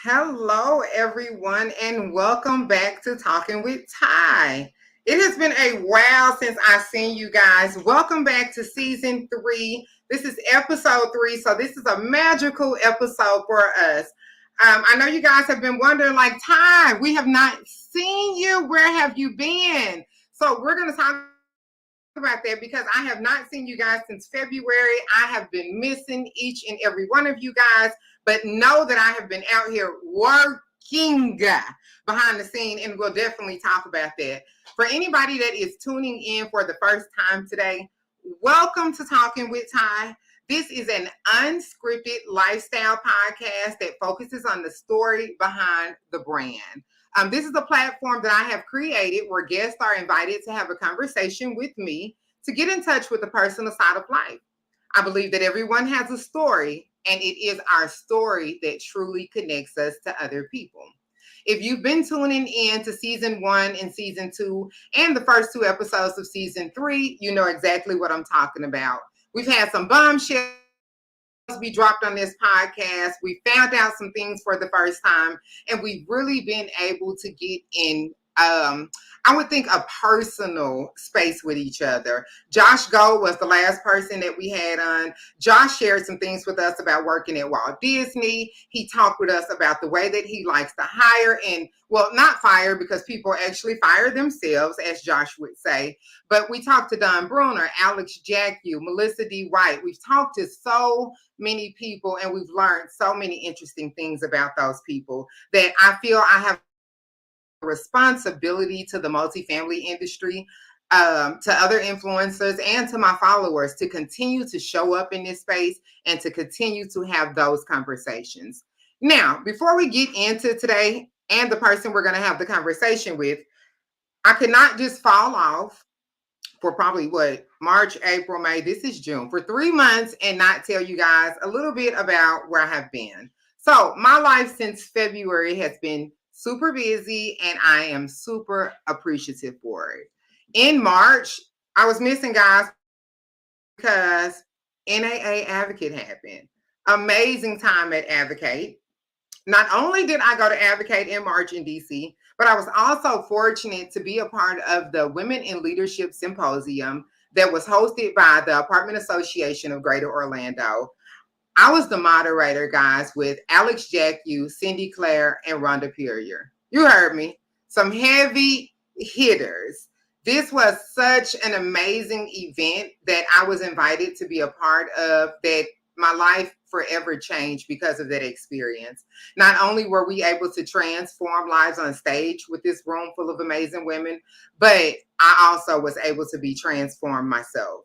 Hello, everyone, and welcome back to Talking with Ty. It has been a while since I've seen you guys. Welcome back to season 3. This is episode 3, so this is a magical episode for us. I know you guys have been wondering, like, Ty, we have not seen you. Where have you been? So we're going to talk about that because I have not seen you guys since February. I have been missing each and every one of you guys, but know that I have been out here working behind the scene, and we'll definitely talk about that. For anybody that is tuning in for the first time today, welcome to Talking with Ty. This is an unscripted lifestyle podcast that focuses on the story behind the brand. This is a platform that I have created where guests are invited to have a conversation with me to get in touch with the personal side of life. I believe that everyone has a story, and it is our story that truly connects us to other people. If you've been tuning in to season 1 and season 2 and the first 2 episodes of season 3, you know exactly what I'm talking about. We've had some bombshells be dropped on this podcast. We found out some things for the first time, and we've really been able to get in I would think a personal space with each other. Josh Gold was the last person that we had on. Josh shared some things with us about working at Walt Disney. He talked with us about the way that he likes to hire and, well, not fire, because people actually fire themselves, as Josh would say. But we talked to Don Bruner, Alex Jacque, Melissa D. White. We've talked to so many people, and we've learned so many interesting things about those people that I feel I have responsibility to the multifamily industry, to other influencers, and to my followers to continue to show up in this space and to continue to have those conversations. Now, before we get into today and the person we're going to have the conversation with, I could not just fall off for probably March, April, May, this is June, for 3 months and not tell you guys a little bit about where I have been. So my life since February has been super busy, and I am super appreciative for it. In March, I was missing, guys, because NAA Advocate happened. Amazing time at Advocate. Not only did I go to Advocate in March in DC, but I was also fortunate to be a part of the Women in Leadership Symposium that was hosted by the Apartment Association of Greater Orlando. I was the moderator, guys, with Alex Jacque, Cindy Clare, and Rhonda Perrier. You heard me. Some heavy hitters. This was such an amazing event that I was invited to be a part of, that my life forever changed because of that experience. Not only were we able to transform lives on stage with this room full of amazing women, but I also was able to be transformed myself.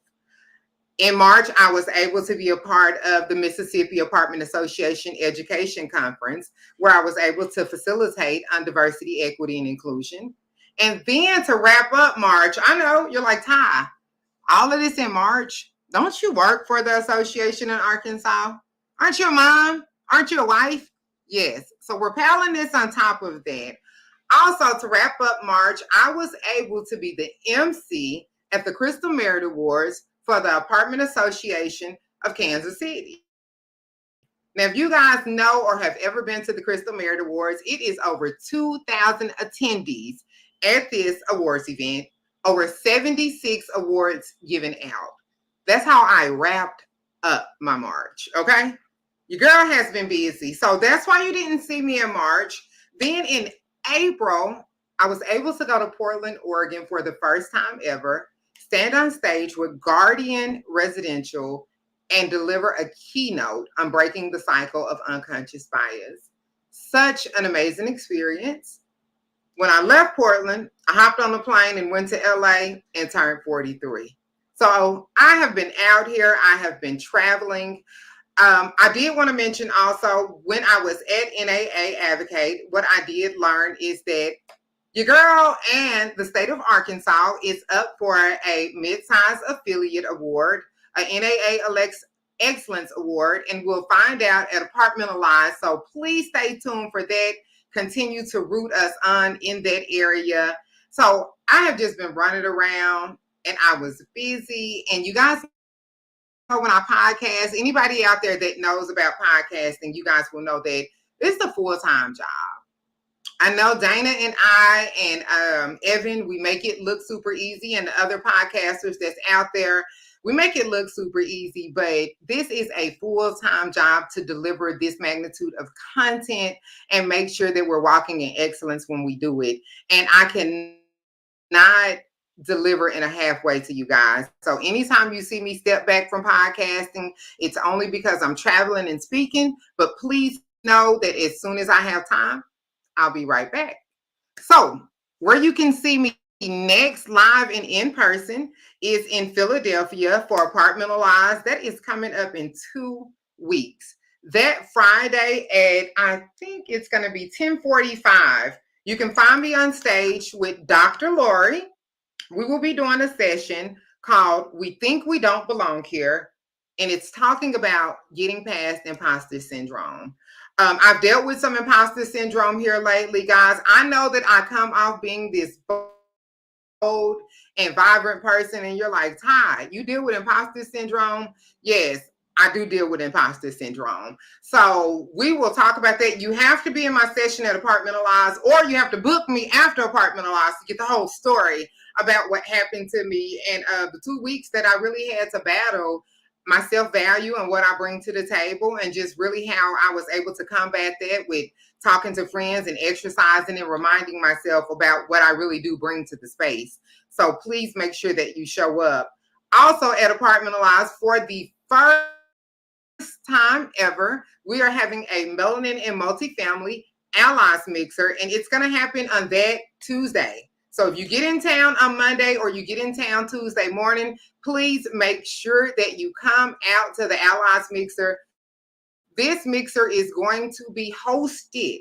In March, I was able to be a part of the Mississippi Apartment Association Education Conference, where I was able to facilitate on diversity, equity, and inclusion. And then to wrap up March, I know you're like, Ty, all of this in March, don't you work for the association in Arkansas? Aren't you a mom? Aren't you a wife? Yes. So we're piling this on top of that. Also, to wrap up March, I was able to be the MC at the Crystal Merit Awards for the Apartment Association of Kansas City. Now, if you guys know or have ever been to the Crystal Merit Awards, it is over 2,000 attendees at this awards event, over 76 awards given out. That's how I wrapped up my March, okay? Your girl has been busy, so that's why you didn't see me in March. Then in April, I was able to go to Portland, Oregon for the first time ever, stand on stage with Guardian Residential, and deliver a keynote on breaking the cycle of unconscious bias. Such an amazing experience. When I left Portland, I hopped on the plane and went to LA and turned 43. So I have been out here. I have been traveling. I did want to mention also, when I was at NAA Advocate, what I did learn is that your girl and the state of Arkansas is up for a mid-size affiliate award, a NAA Excellence Award, and we'll find out at Apartmentalize. So please stay tuned for that. Continue to root us on in that area. So I have just been running around, and I was busy. And you guys know when I podcast, anybody out there that knows about podcasting, you guys will know that It's a full-time job. I know Dana and I and Evan, we make it look super easy, and the other podcasters that's out there, we make it look super easy, but this is a full-time job to deliver this magnitude of content and make sure that we're walking in excellence when we do it. And I cannot deliver in a halfway to you guys. So anytime you see me step back from podcasting, it's only because I'm traveling and speaking, but please know that as soon as I have time, I'll be right back. So where you can see me next live and in person is in Philadelphia for Apartmentalize. That is coming up in 2 weeks. That Friday at, I think it's going to be 10:45. You can find me on stage with Dr. Lori. We will be doing a session called We Think We Don't Belong Here. And it's talking about getting past imposter syndrome. I've dealt with some imposter syndrome here lately, guys. I know that I come off being this bold and vibrant person, and you're like, Ty, you deal with imposter syndrome? Yes, I do deal with imposter syndrome. So we will talk about that. You have to be in my session at Apartmentalize, or you have to book me after Apartmentalize to get the whole story about what happened to me and the 2 weeks that I really had to battle my self-value and what I bring to the table, and just really how I was able to combat that with talking to friends and exercising and reminding myself about what I really do bring to the space. So please make sure that you show up. Also at Apartmentalize, for the first time ever, we are having a melanin and multifamily allies mixer, and it's going to happen on that Tuesday. So if you get in town on Monday or you get in town Tuesday morning, please make sure that you come out to the Allies Mixer. This mixer is going to be hosted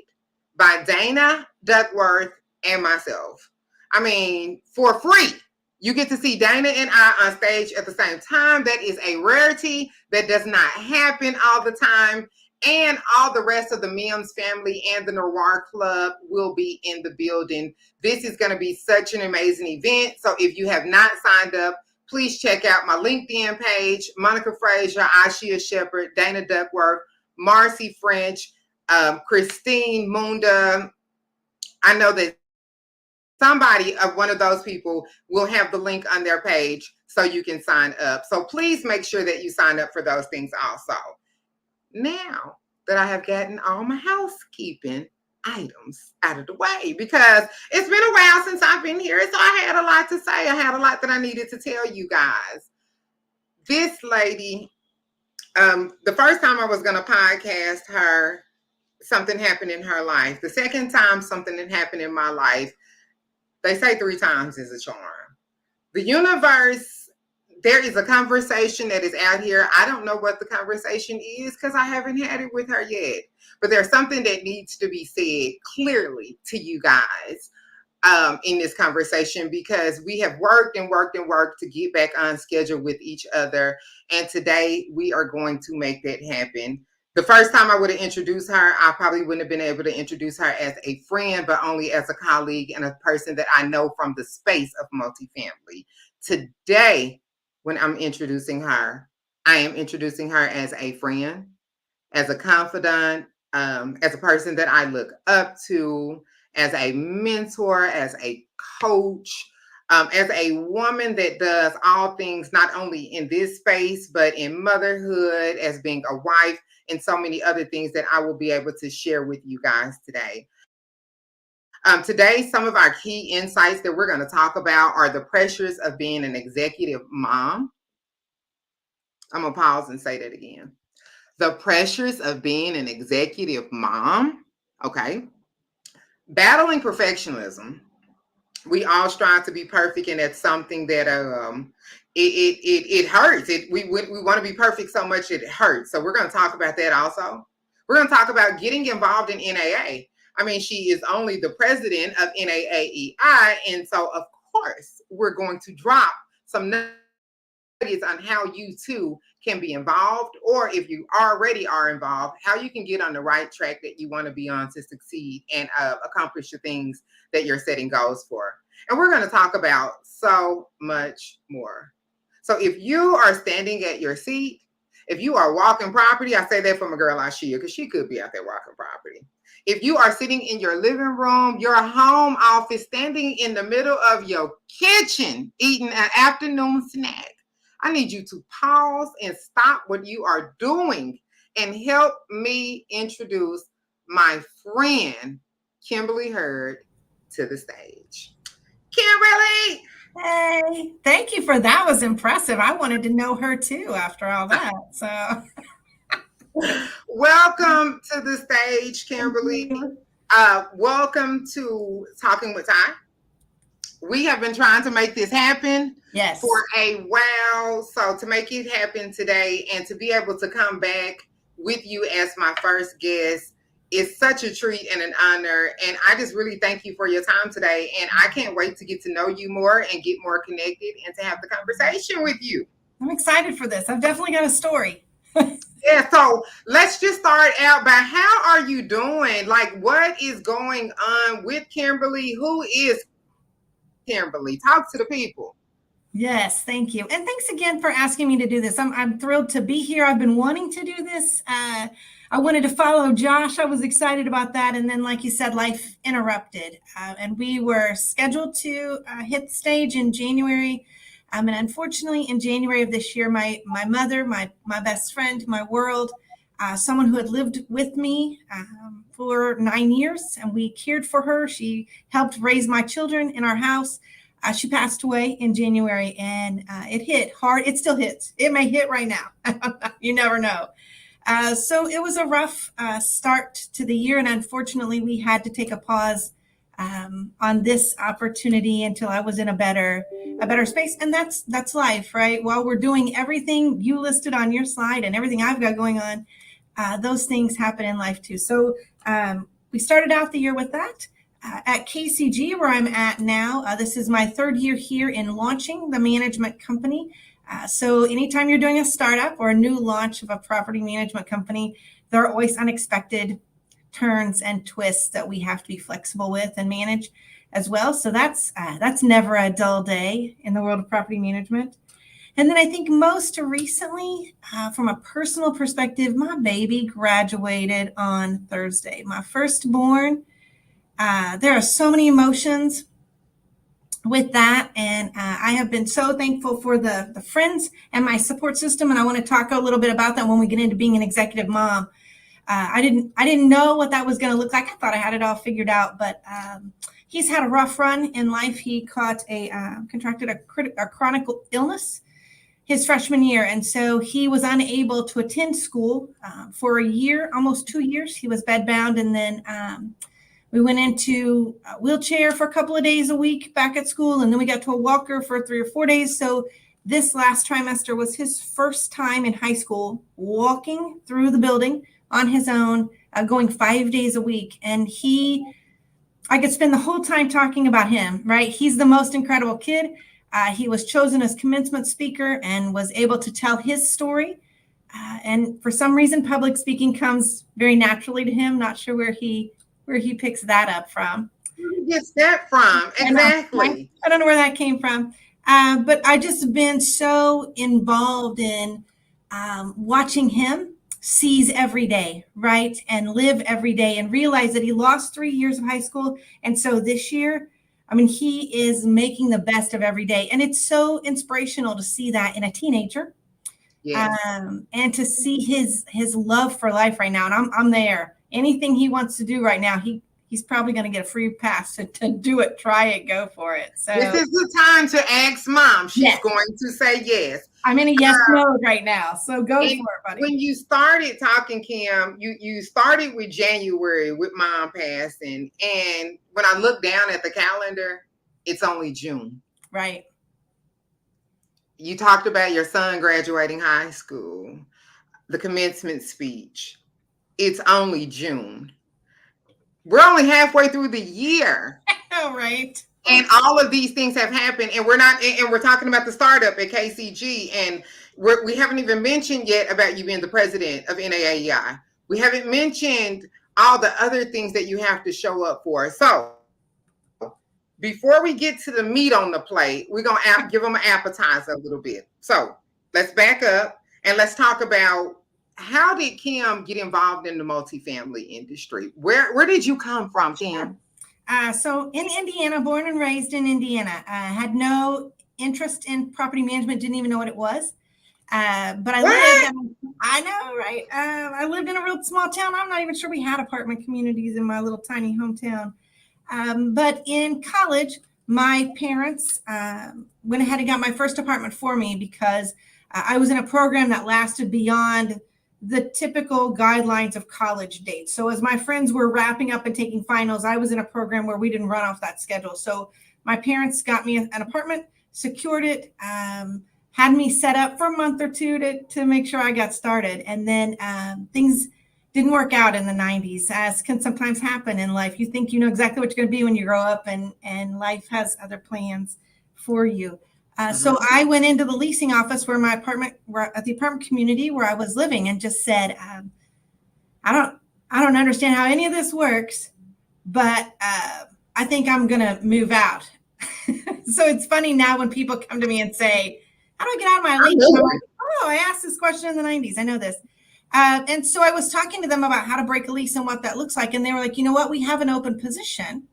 by Dana Duckworth and myself. I mean, for free. You get to see Dana and I on stage at the same time. That is a rarity that does not happen all the time. And all the rest of the Mims family and the Noir Club will be in the building. This is going to be such an amazing event. So if you have not signed up, please check out my LinkedIn page: Monica Frazier, Ashia Shepherd, Dana Duckworth, Marcy French, Christine Munda. I know that somebody of one of those people will have the link on their page so you can sign up. So please make sure that you sign up for those things also. Now that I have gotten all my housekeeping items out of the way, because it's been a while since I've been here, so I had a lot to say. I had a lot that I needed to tell you guys. This lady, the first time I was going to podcast her, something happened in her life. The second time something had happened in my life. They say 3 times is a charm. The universe, there is a conversation that is out here. I don't know what the conversation is because I haven't had it with her yet. But there's something that needs to be said clearly to you guys in this conversation, because we have worked and worked and worked to get back on schedule with each other. And today we are going to make that happen. The first time I would have introduced her, I probably wouldn't have been able to introduce her as a friend, but only as a colleague and a person that I know from the space of multifamily. Today, when I'm introducing her, I am introducing her as a friend, as a confidant, as a person that I look up to, as a mentor, as a coach, as a woman that does all things not only in this space, but in motherhood, as being a wife, and so many other things that I will be able to share with you guys today. Today, some of our key insights that we're going to talk about are the pressures of being an executive mom. I'm going to pause and say that again. The pressures of being an executive mom. Okay. Battling perfectionism. We all strive to be perfect, and that's something that it hurts. We want to be perfect so much it hurts. So we're going to talk about that also. We're going to talk about getting involved in NAA. I mean, she is only the president of NAAEI, and so of course we're going to drop some nuggets on how you too can be involved, or if you already are involved, how you can get on the right track that you want to be on to succeed and accomplish the things that you're setting goals for. And we're going to talk about so much more. So if you are standing at your seat, if you are walking property, I say that from a girl Ashia, because she could be out there walking property. If you are sitting in your living room, your home office, standing in the middle of your kitchen, eating an afternoon snack, I need you to pause and stop what you are doing and help me introduce my friend, Kimberly Hurd, to the stage. Kimberly! Hey, thank you for that. Was impressive. I wanted to know her too after all that. So Welcome to the stage, thank Kimberly. you. Welcome to Talking with Ty. We have been trying to make this happen for Yes. a while. So to make it happen today and to be able to come back with you as my first guest is such a treat and an honor. And I just really thank you for your time today. And I can't wait to get to know you more and get more connected and to have the conversation with you. I'm excited for this. I've definitely got a story. Yeah, so let's just start out by how are you doing? Like, what is going on with Kimberly? Who is Kimberly? Talk to the people. Yes, thank you. And thanks again for asking me to do this. I'm thrilled to be here. I've been wanting to do this. I wanted to follow Josh. I was excited about that. And then, like you said, life interrupted. And we were scheduled to hit the stage in January. And unfortunately, in January of this year, my mother, my best friend, my world, someone who had lived with me for 9 years, and we cared for her. She helped raise my children in our house. She passed away in January, and it hit hard. It still hits. It may hit right now. You never know. So it was a rough start to the year, and unfortunately, we had to take a pause on this opportunity until I was in a better space. And that's life, right? While we're doing everything you listed on your slide and everything I've got going on, those things happen in life too. So we started out the year with that. At KCG, where I'm at now, this is my third year here in launching the management company. So anytime you're doing a startup or a new launch of a property management company, there are always unexpected turns and twists that we have to be flexible with and manage as well. So that's never a dull day in the world of property management. And then I think most recently, from a personal perspective, my baby graduated on Thursday, my firstborn. There are so many emotions with that, and I have been so thankful for the friends and my support system, and I want to talk a little bit about that when we get into being an executive mom. I didn't know what that was going to look like. I thought I had it all figured out, but he's had a rough run in life. He contracted a chronic illness his freshman year, and so he was unable to attend school for a year, almost 2 years. He was bedbound, and then we went into a wheelchair for a couple of days a week back at school, and then we got to a walker for 3 or 4 days. So this last trimester was his first time in high school walking through the building on his own, going 5 days a week. And I could spend the whole time talking about him, right? He's the most incredible kid. He was chosen as commencement speaker and was able to tell his story. And for some reason, public speaking comes very naturally to him. Not sure where he picks that up from. Where he gets that from? Exactly. I don't know where that came from. But I just been so involved in watching him seize every day, right? And live every day and realize that he lost 3 years of high school. And so this year, I mean, he is making the best of every day. And it's so inspirational to see that in a teenager. Yes. And to see his love for life right now. And I'm there. Anything he wants to do right now, he's probably going to get a free pass to do it, try it, go for it. So this is the time to ask mom. She's yes. going to say yes. I'm in a yes mode right now. So go for it, buddy. When you started talking, Kim, you started with January with mom passing. And when I look down at the calendar, it's only June. Right. You talked about your son graduating high school, the commencement speech. It's only June. We're only halfway through the year. All right. And all of these things have happened, and we're talking about the startup at KCG, and we haven't even mentioned yet about you being the president of NAAEI. We haven't mentioned all the other things that you have to show up for. So before we get to the meat on the plate, we're going to give them an appetizer a little bit. So let's back up and let's talk about how did Kim get involved in the multifamily industry? Where did you come from, Kim? So in Indiana, born and raised in Indiana, had no interest in property management, didn't even know what it was. But I know, right? I lived in a real small town. I'm not even sure we had apartment communities in my little tiny hometown. But in college, my parents went ahead and got my first apartment for me because I was in a program that lasted beyond the typical guidelines of college dates. So as my friends were wrapping up and taking finals, I was in a program where we didn't run off that schedule. So my parents got me an apartment, secured it, had me set up for a month or two to make sure I got started. And then things didn't work out in the 90s, as can sometimes happen in life. You think you know exactly what you're going to be when you grow up, and life has other plans for you. So I went into the leasing office where at the apartment community where I was living, and just said, I don't understand how any of this works, but I think I'm going to move out. So it's funny now when people come to me and say, how do I get out of my lease? I'm like, oh, I asked this question in the 90s. I know this. And so I was talking to them about how to break a lease and what that looks like. And they were like, you know what? We have an open position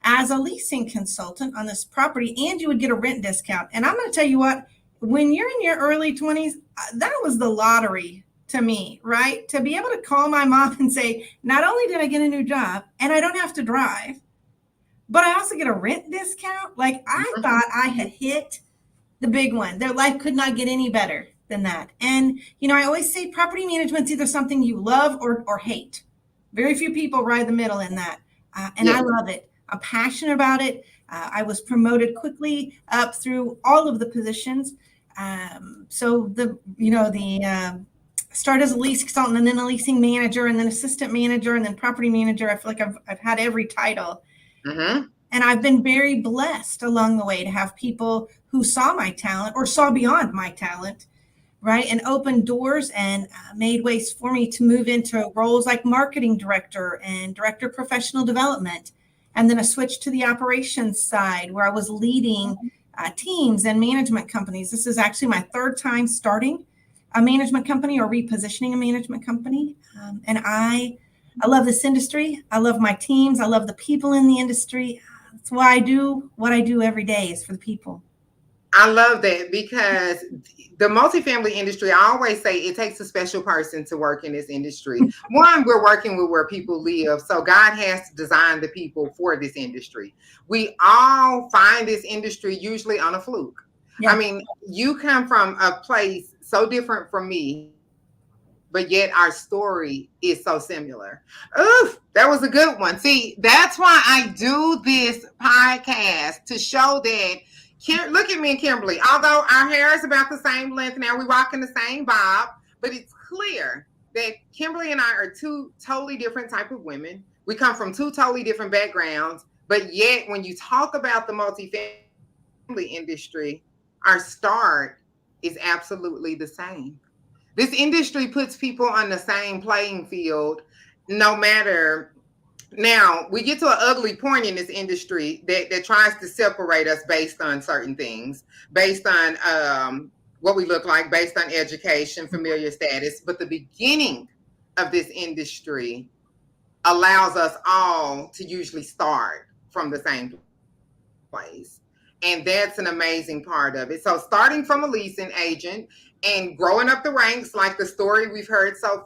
as a leasing consultant on this property, and you would get a rent discount. And I'm going to tell you what, when you're in your early 20s, that was the lottery to me, right? To be able to call my mom and say, not only did I get a new job and I don't have to drive, but I also get a rent discount. Like, I thought I had hit the big one. Their life could not get any better than that. And, you know, I always say property management's either something you love or hate. Very few people ride the middle in that. And I love it. I'm passionate about it. I was promoted quickly up through all of the positions. So start as a lease consultant, and then a leasing manager, and then assistant manager, and then property manager. I feel like I've had every title. And I've been very blessed along the way to have people who saw my talent or saw beyond my talent, right? And opened doors and made ways for me to move into roles like marketing director and director of professional development. And then a switch to the operations side where I was leading teams and management companies. This is actually my third time starting a management company or repositioning a management company. And I love this industry. I love my teams. I love the people in the industry. That's why I do what I do every day, is for the people. I love that, because the multifamily industry, I always say it takes a special person to work in this industry. One, we're working with where people live. So God has to design the people for this industry. We all find this industry usually on a fluke. Yeah. I mean, you come from a place so different from me, but yet our story is so similar. Oof, that was a good one. See, that's why I do this podcast, to show that, look at me and Kimberly, although our hair is about the same length now, we're rocking the same bob, but it's clear that Kimberly and I are two totally different type of women. We come from two totally different backgrounds, but yet when you talk about the multifamily industry, our start is absolutely the same. This industry puts people on the same playing field, no matter. Now, we get to an ugly point in this industry that tries to separate us based on certain things, based on what we look like, based on education, familiar status. But the beginning of this industry allows us all to usually start from the same place. And that's an amazing part of it. So starting from a leasing agent and growing up the ranks, like the story we've heard so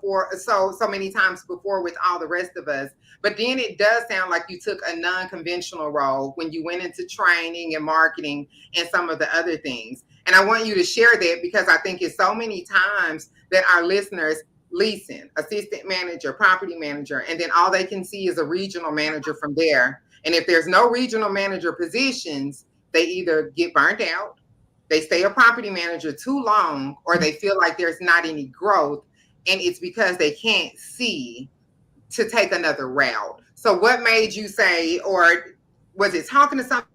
many times before with all the rest of us. But then it does sound like you took a non-conventional role when you went into training and marketing and some of the other things. And I want you to share that, because I think it's so many times that our listeners leasing, assistant manager, property manager, and then all they can see is a regional manager from there. And if there's no regional manager positions, they either get burnt out, they stay a property manager too long, or they feel like there's not any growth, and it's because they can't see to take another route. So what made you say, or was it talking to somebody,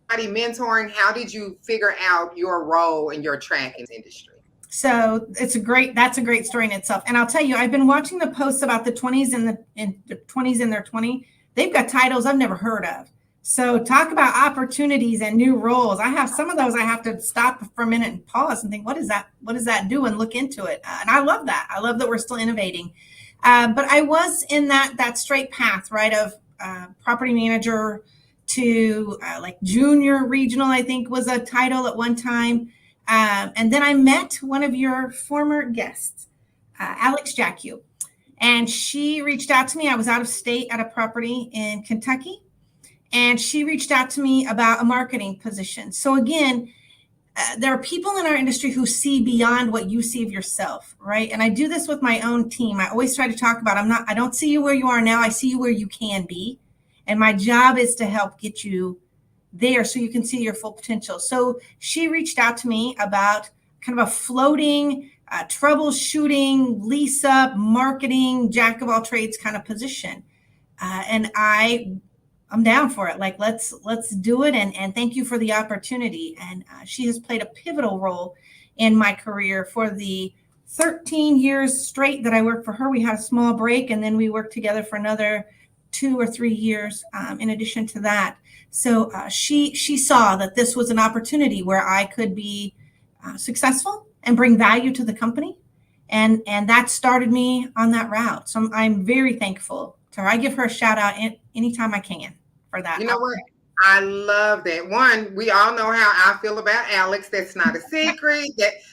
mentoring? How did you figure out your role and your track in the industry? So that's a great story in itself. And I'll tell you, I've been watching the posts about the 20s and the 20s in their 20s. They've got titles I've never heard of. So talk about opportunities and new roles. I have some of those I have to stop for a minute and pause and think, what is that? What does that do? And look into it. And I love that. I love that we're still innovating. But I was in that straight path, right, of property manager to like junior regional, I think was a title at one time. And then I met one of your former guests, Alex Jacku, and she reached out to me. I was out of state at a property in Kentucky, and she reached out to me about a marketing position. So again, there are people in our industry who see beyond what you see of yourself, right? And I do this with my own team. I always try to talk about, I don't see you where you are now. I see you where you can be. And my job is to help get you there so you can see your full potential. So she reached out to me about kind of a floating, troubleshooting, lease up, marketing, jack of all trades kind of position. And I'm down for it. Like, let's do it. And thank you for the opportunity. And she has played a pivotal role in my career for the 13 years straight that I worked for her. We had a small break, and then we worked together for another 2 or 3 years in addition to that. So she saw that this was an opportunity where I could be successful and bring value to the company. And that started me on that route. So I'm very thankful to her. I give her a shout out anytime I can for that. You know what? I love that. One, we all know how I feel about Alex. That's not a secret.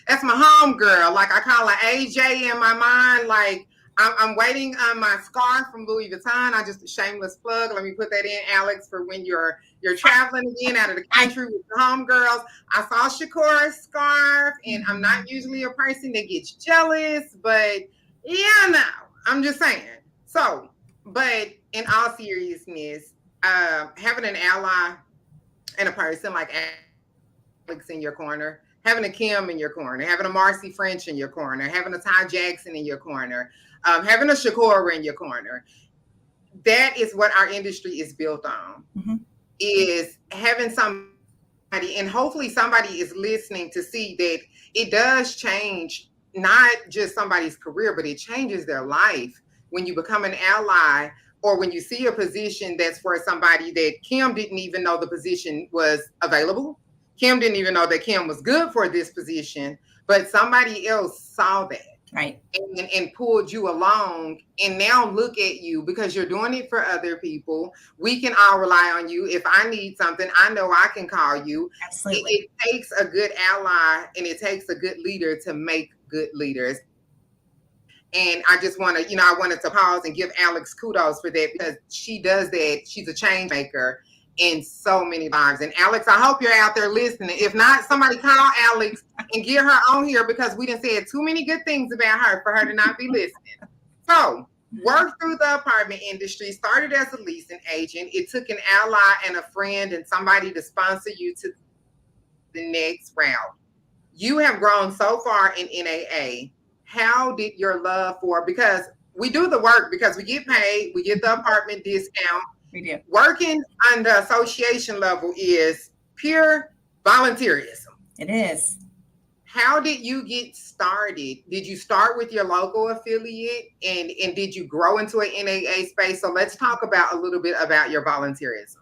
That's my home girl. Like, I call her AJ in my mind. Like, I'm waiting on my scarf from Louis Vuitton. I just a shameless plug. Let me put that in, Alex, for when you're traveling again out of the country with the homegirls. I saw Shakura's scarf, and I'm not usually a person that gets jealous, but yeah, no, I'm just saying. So, but in all seriousness, having an ally and a person like Alex in your corner, having a Kim in your corner, having a Marcy French in your corner, having a Ty Jackson in your corner, having a Shakura in your corner, that is what our industry is built on, is having somebody, and hopefully somebody is listening to see that it does change not just somebody's career, but it changes their life when you become an ally, or when you see a position that's for somebody that Kim didn't even know the position was available. Kim didn't even know that Kim was good for this position, but somebody else saw that. Right. And pulled you along, and now look at you, because you're doing it for other people. We can all rely on you. If I need something, I know I can call you. Absolutely. It takes a good ally, and it takes a good leader to make good leaders. And I just want to, I wanted to pause and give Alex kudos for that, because she does that. She's a change maker in so many lives. And Alex, I hope you're out there listening. If not, somebody call Alex and get her on here, because we done said too many good things about her for her to not be listening. So, worked through the apartment industry, started as a leasing agent. It took an ally and a friend and somebody to sponsor you to the next route. You have grown so far in NAA. How did your love for, because we do the work because we get paid, we get the apartment discount. We do. Working on the association level is pure volunteerism. It is. How did you get started? Did you start with your local affiliate, and did you grow into an NAA space? So let's talk about a little bit about your volunteerism.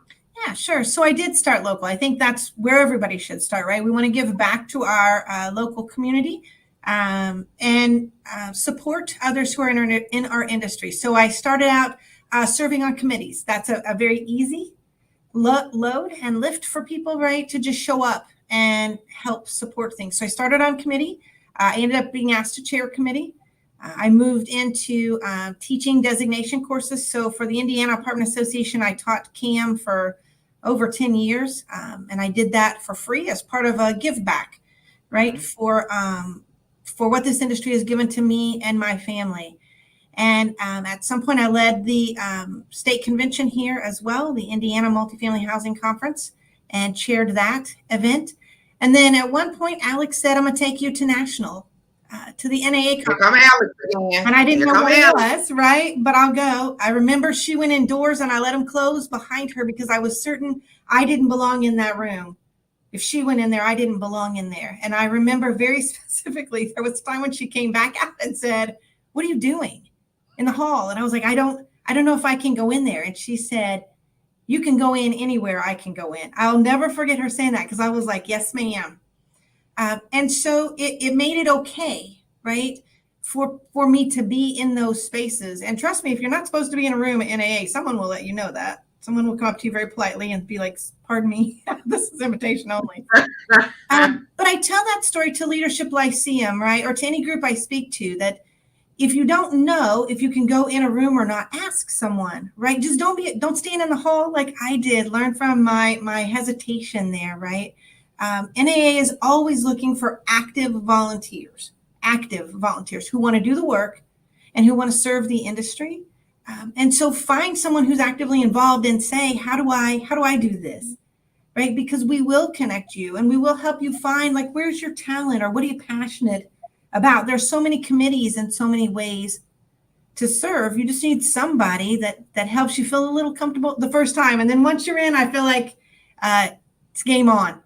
Yeah, sure. So I did start local. I think that's where everybody should start, right? We want to give back to our local community. And support others who are in our industry. So I started out serving on committees. That's a very easy load and lift for people, right, to just show up and help support things. So I started on committee. I ended up being asked to chair a committee. I moved into teaching designation courses. So for the Indiana Apartment Association, I taught CAM for over 10 years. And I did that for free as part of a give back, right, for what this industry has given to me and my family. And at some point, I led the state convention here as well, the Indiana Multifamily Housing Conference, and chaired that event. And then at one point, Alex said, I'm going to take you to national, to the NAA conference. And I didn't know what it was, right? But I'll go. I remember she went indoors and I let them close behind her because I was certain I didn't belong in that room. If she went in there, I didn't belong in there. And I remember very specifically, there was a time when she came back out and said, what are you doing in the hall? And I was like, I don't know if I can go in there. And she said, You can go in anywhere I can go in. I'll never forget her saying that because I was like, yes, ma'am. And so it made it okay, right? For me to be in those spaces. And trust me, if you're not supposed to be in a room at NAA, someone will let you know that. Someone will come up to you very politely and be like, pardon me, this is invitation only. But I tell that story to Leadership Lyceum, right? Or to any group I speak to, that if you don't know if you can go in a room or not, ask someone, right? Just don't stand in the hall like I did. Learn from my hesitation there, right? NAA is always looking for active volunteers who want to do the work and who want to serve the industry. And so find someone who's actively involved and say, how do I do this? Right? Because we will connect you and we will help you find, like, where's your talent or what are you passionate about? There's so many committees and so many ways to serve. You just need somebody that helps you feel a little comfortable the first time. And then once you're in, I feel like it's game on.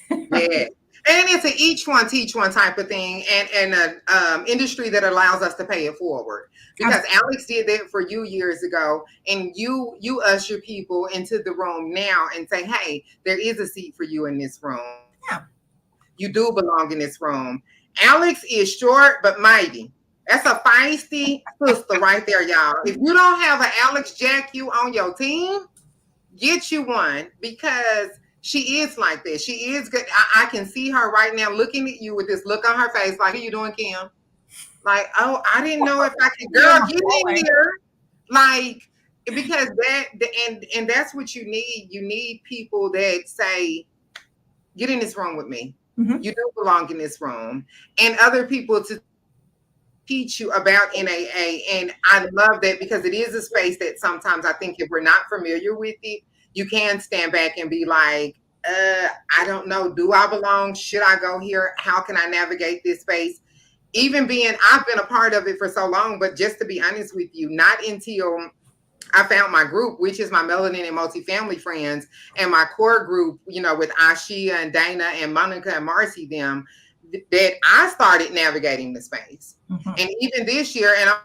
Yeah. And it's an each one teach one type of thing, and an industry that allows us to pay it forward. Because Alex did that for you years ago, and you usher people into the room now and say, hey, there is a seat for you in this room. Yeah. You do belong in this room. Alex is short but mighty. That's a feisty sister right there, y'all. If you don't have an Alex Jack you on your team, get you one, because she is like this. She is good. I can see her right now looking at you with this look on her face like, what are you doing, Kim? Like, oh, I didn't know if I could. Girl, get in here. Like, because and that's what you need. You need people that say, get in this room with me. Mm-hmm. You do belong in this room. And other people to teach you about NAA. And I love that, because it is a space that sometimes I think if we're not familiar with it, you can stand back and be like, I don't know. Do I belong? Should I go here? How can I navigate this space? Even I've been a part of it for so long, but just to be honest with you, not until I found my group, which is my melanin and multifamily friends, and my core group, with Ashia and Dana and Monica and Marcy, them, that I started navigating the space. Mm-hmm. And even this year, and I'm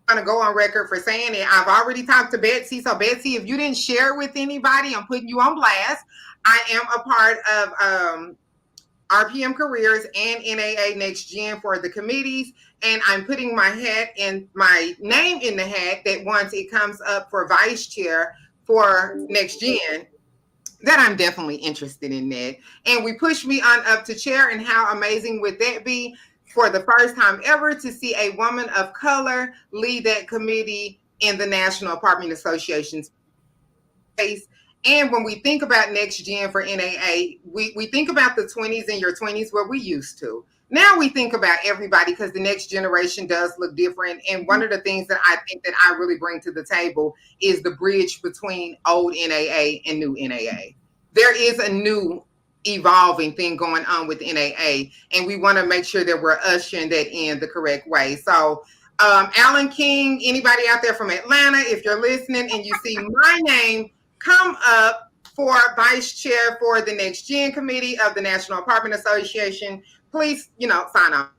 going to go on record for saying it, I've already talked to Betsy. So Betsy, if you didn't share with anybody, I'm putting you on blast. I am a part of RPM Careers and NAA Next Gen for the committees. And I'm putting my name in the hat that once it comes up for vice chair for Next Gen, that I'm definitely interested in that. And we push me on up to chair. And how amazing would that be for the first time ever to see a woman of color lead that committee in the National Apartment Association's space? And when we think about Next Gen for NAA, we think about the 20s and your 20s where we used to. Now we think about everybody, because the next generation does look different. And one of the things that I think that I really bring to the table is the bridge between old NAA and new NAA. There is a new evolving thing going on with NAA, and we want to make sure that we're ushering that in the correct way. So Alan King, anybody out there from Atlanta, if you're listening and you see my name come up for vice chair for the Next Gen committee of the National Apartment Association, please, sign up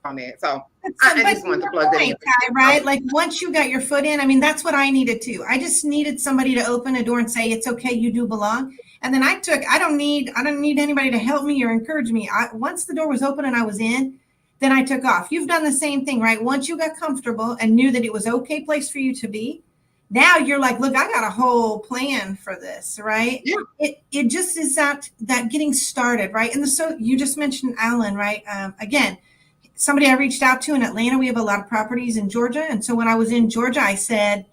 on that. So I just wanted to plug that in. Right? Like, once you got your foot in, I mean, that's what I needed too. I just needed somebody to open a door and say, it's okay, you do belong. And then I don't need anybody to help me or encourage me. Once the door was open and I was in, then I took off. You've done the same thing, right? Once you got comfortable and knew that it was okay place for you to be, now you're like, look, I got a whole plan for this, right? Yeah. It just is that getting started, right? And so you just mentioned Alan, right? Again, somebody I reached out to in Atlanta. We have a lot of properties in Georgia. And so when I was in Georgia, I said,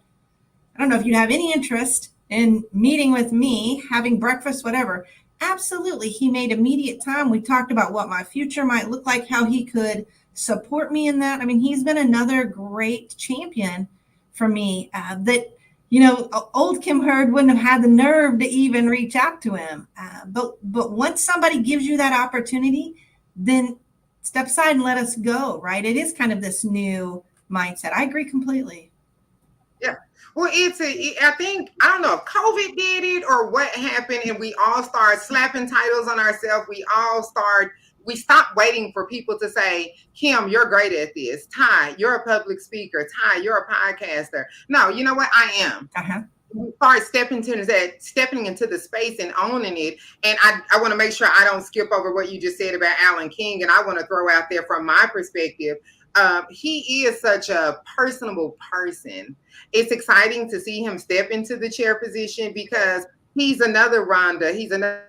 I don't know if you have any interest in meeting with me, having breakfast, whatever. Absolutely. He made immediate time. We talked about what my future might look like, how he could support me in that. I mean, he's been another great champion for me, that, old Kim Hurd wouldn't have had the nerve to even reach out to him. But once somebody gives you that opportunity, then step aside and let us go, right? It is kind of this new mindset. I agree completely. Yeah. Well, I think, I don't know if COVID did it or what happened, and we all start slapping titles on ourselves. We stopped waiting for people to say, Kim, you're great at this. Ty, you're a public speaker. Ty, you're a podcaster. No, you know what? I am. Uh-huh. we start stepping into the space and owning it. And I want to make sure I don't skip over what you just said about Alan King. And I want to throw out there from my perspective, he is such a personable person. It's exciting to see him step into the chair position because he's another Rhonda. He's another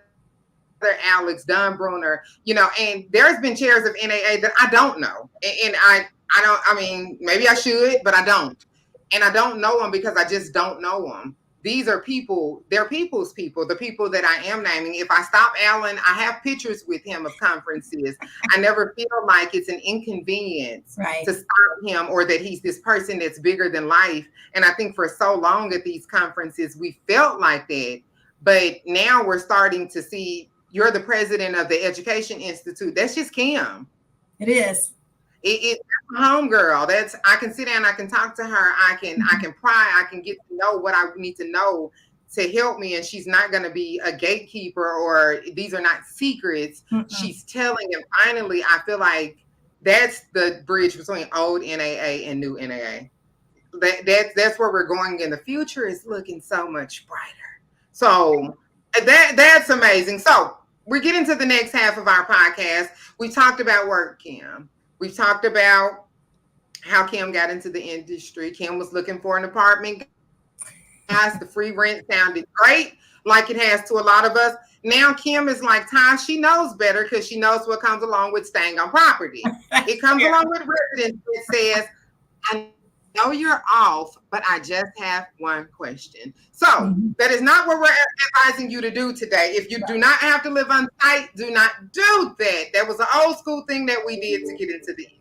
Alex, Don Bruner, and there's been chairs of NAA that I don't know. And I mean, maybe I should, but I don't. And I don't know them because I just don't know them. These are people, they're people's people, the people that I am naming. If I stop Alan, I have pictures with him of conferences. I never feel like it's an inconvenience to stop him or that he's this person that's bigger than life. And I think for so long at these conferences, we felt like that. But now we're starting to see, you're the president of the Education Institute. That's just Kim. It is. It's a homegirl. I can sit down, I can talk to her, I can pry, I can get to know what I need to know to help me. And she's not going to be a gatekeeper or these are not secrets. She's telling. And finally, I feel like that's the bridge between old NAA and new NAA. That's where we're going in the future. Is looking so much brighter. So that's amazing. So we're getting to the next half of our podcast. We talked about work, Kim. We've talked about how Kim got into the industry. Kim was looking for an apartment. Guys, the free rent sounded great, like it has to a lot of us. Now Kim is like Ty, she knows better because she knows what comes along with staying on property. It comes along with residence that says, I know you're off, but I just have one question. So that is not what we're advising you to do today. If you do not have to live on site, do not do that. That was an old school thing that we did to get into the industry.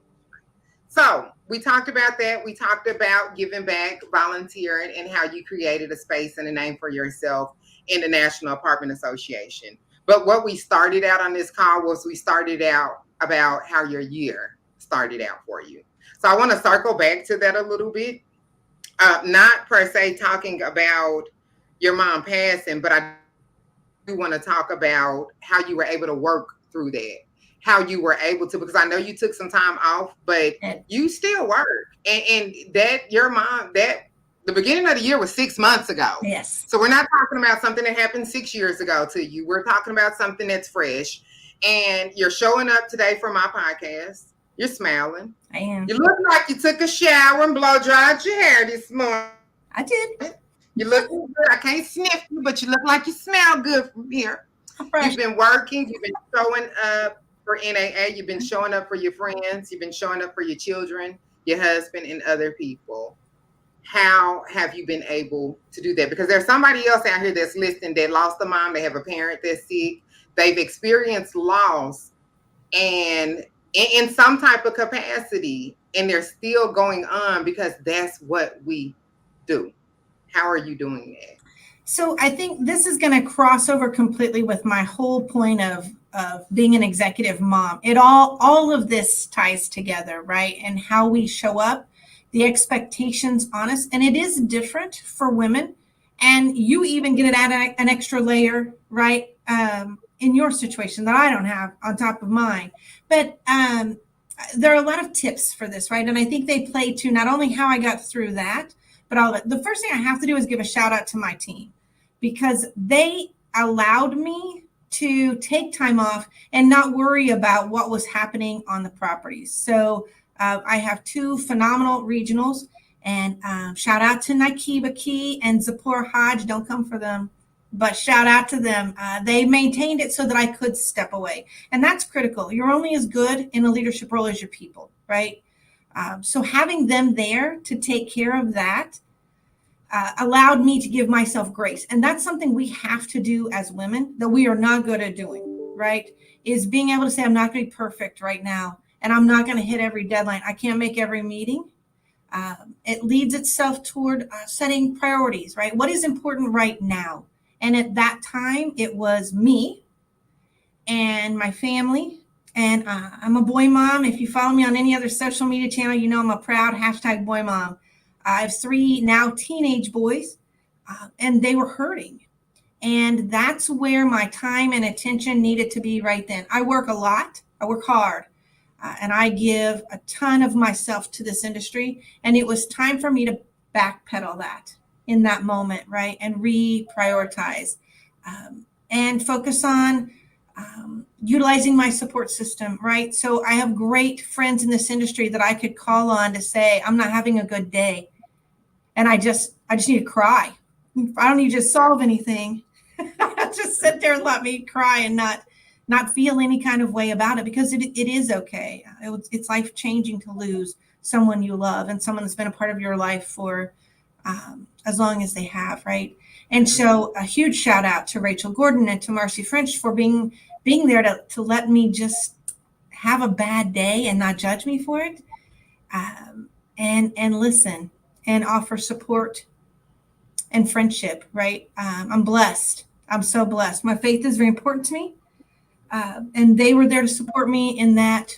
So we talked about that. We talked about giving back, volunteering, and how you created a space and a name for yourself in the National Apartment Association. But what we started out on this call was we started out about how your year started out for you. So I want to circle back to that a little bit, not per se talking about your mom passing, but I do want to talk about how you were able to work through that, how you were able to, because I know you took some time off, but you still work. And that your mom, that the beginning of the year was 6 months ago. Yes. So we're not talking about something that happened 6 years ago to you. We're talking about something that's fresh. And you're showing up today for my podcast. You're smiling. I am. You look like you took a shower and blow dried your hair this morning. I did. You look good. I can't sniff you, but you look like you smell good from here. You've been working. You've been showing up for NAA. You've been showing up for your friends. You've been showing up for your children, your husband, and other people. How have you been able to do that? Because there's somebody else out here that's listening that lost a mom. They have a parent that's sick. They've experienced loss and in some type of capacity, and they're still going on because that's what we do. How are you doing that? So I think this is going to cross over completely with my whole point of being an executive mom. It all of this ties together, right? And how we show up, the expectations on us, and it is different for women. And you even get it at an extra layer, right? In your situation that I don't have on top of mine. But there are a lot of tips for this, right? And I think they play to not only how I got through that, but all that. The first thing I have to do is give a shout out to my team because they allowed me to take time off and not worry about what was happening on the properties. So I have 2 phenomenal regionals, and shout out to Nakiba Key and Zipporah Hodge. Don't come for them, but shout out to them. They maintained it so that I could step away. And that's critical. You're only as good in a leadership role as your people, right? So having them there to take care of that allowed me to give myself grace. And that's something we have to do as women that we are not good at doing, right? Is being able to say, I'm not going to be perfect right now. And I'm not going to hit every deadline. I can't make every meeting. It leads itself toward setting priorities, right? What is important right now? And at that time, it was me and my family. And I'm a boy mom. If you follow me on any other social media channel, you know I'm a proud #boy mom. I have 3 now teenage boys, and they were hurting. And that's where my time and attention needed to be right then. I work a lot. I work hard. And I give a ton of myself to this industry. And it was time for me to backpedal that. in that moment, right? And reprioritize, and focus on utilizing my support system, right? So I have great friends in this industry that I could call on to say, I'm not having a good day. And I just need to cry. I don't need to solve anything. Just sit there and let me cry and not feel any kind of way about it, because it is okay. It's life changing to lose someone you love and someone that's been a part of your life for as long as they have, right? And so a huge shout out to Rachel Gordon and to Marcy French for being there to let me just have a bad day and not judge me for it, and listen and offer support and friendship, right? I'm blessed. I'm so blessed. My faith is very important to me. And they were there to support me in that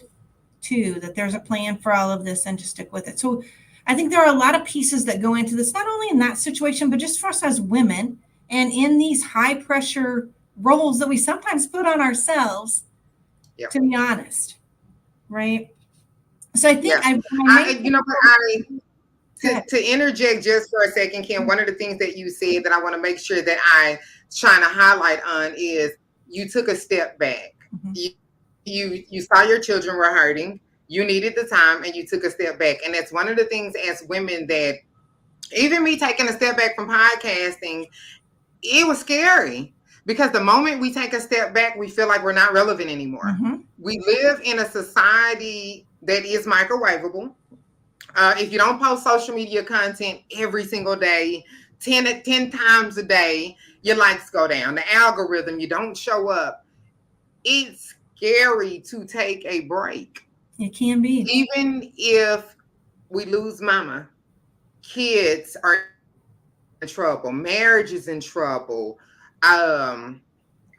too, that there's a plan for all of this and to stick with it. So I think there are a lot of pieces that go into this, not only in that situation, but just for us as women and in these high pressure roles that we sometimes put on ourselves, to be honest. Right. So I think to interject just for a second, Kim, one of the things that you said that I want to make sure that I shine a highlight on is you took a step back. You saw your children were hurting. You needed the time and you took a step back. And that's one of the things as women that even me taking a step back from podcasting, it was scary because the moment we take a step back, we feel like we're not relevant anymore. We live in a society that is microwavable. If you don't post social media content every single day, 10 times a day, your likes go down. The algorithm, you don't show up. It's scary to take a break. It can be. Even if we lose mama, kids are in trouble, marriage is in trouble,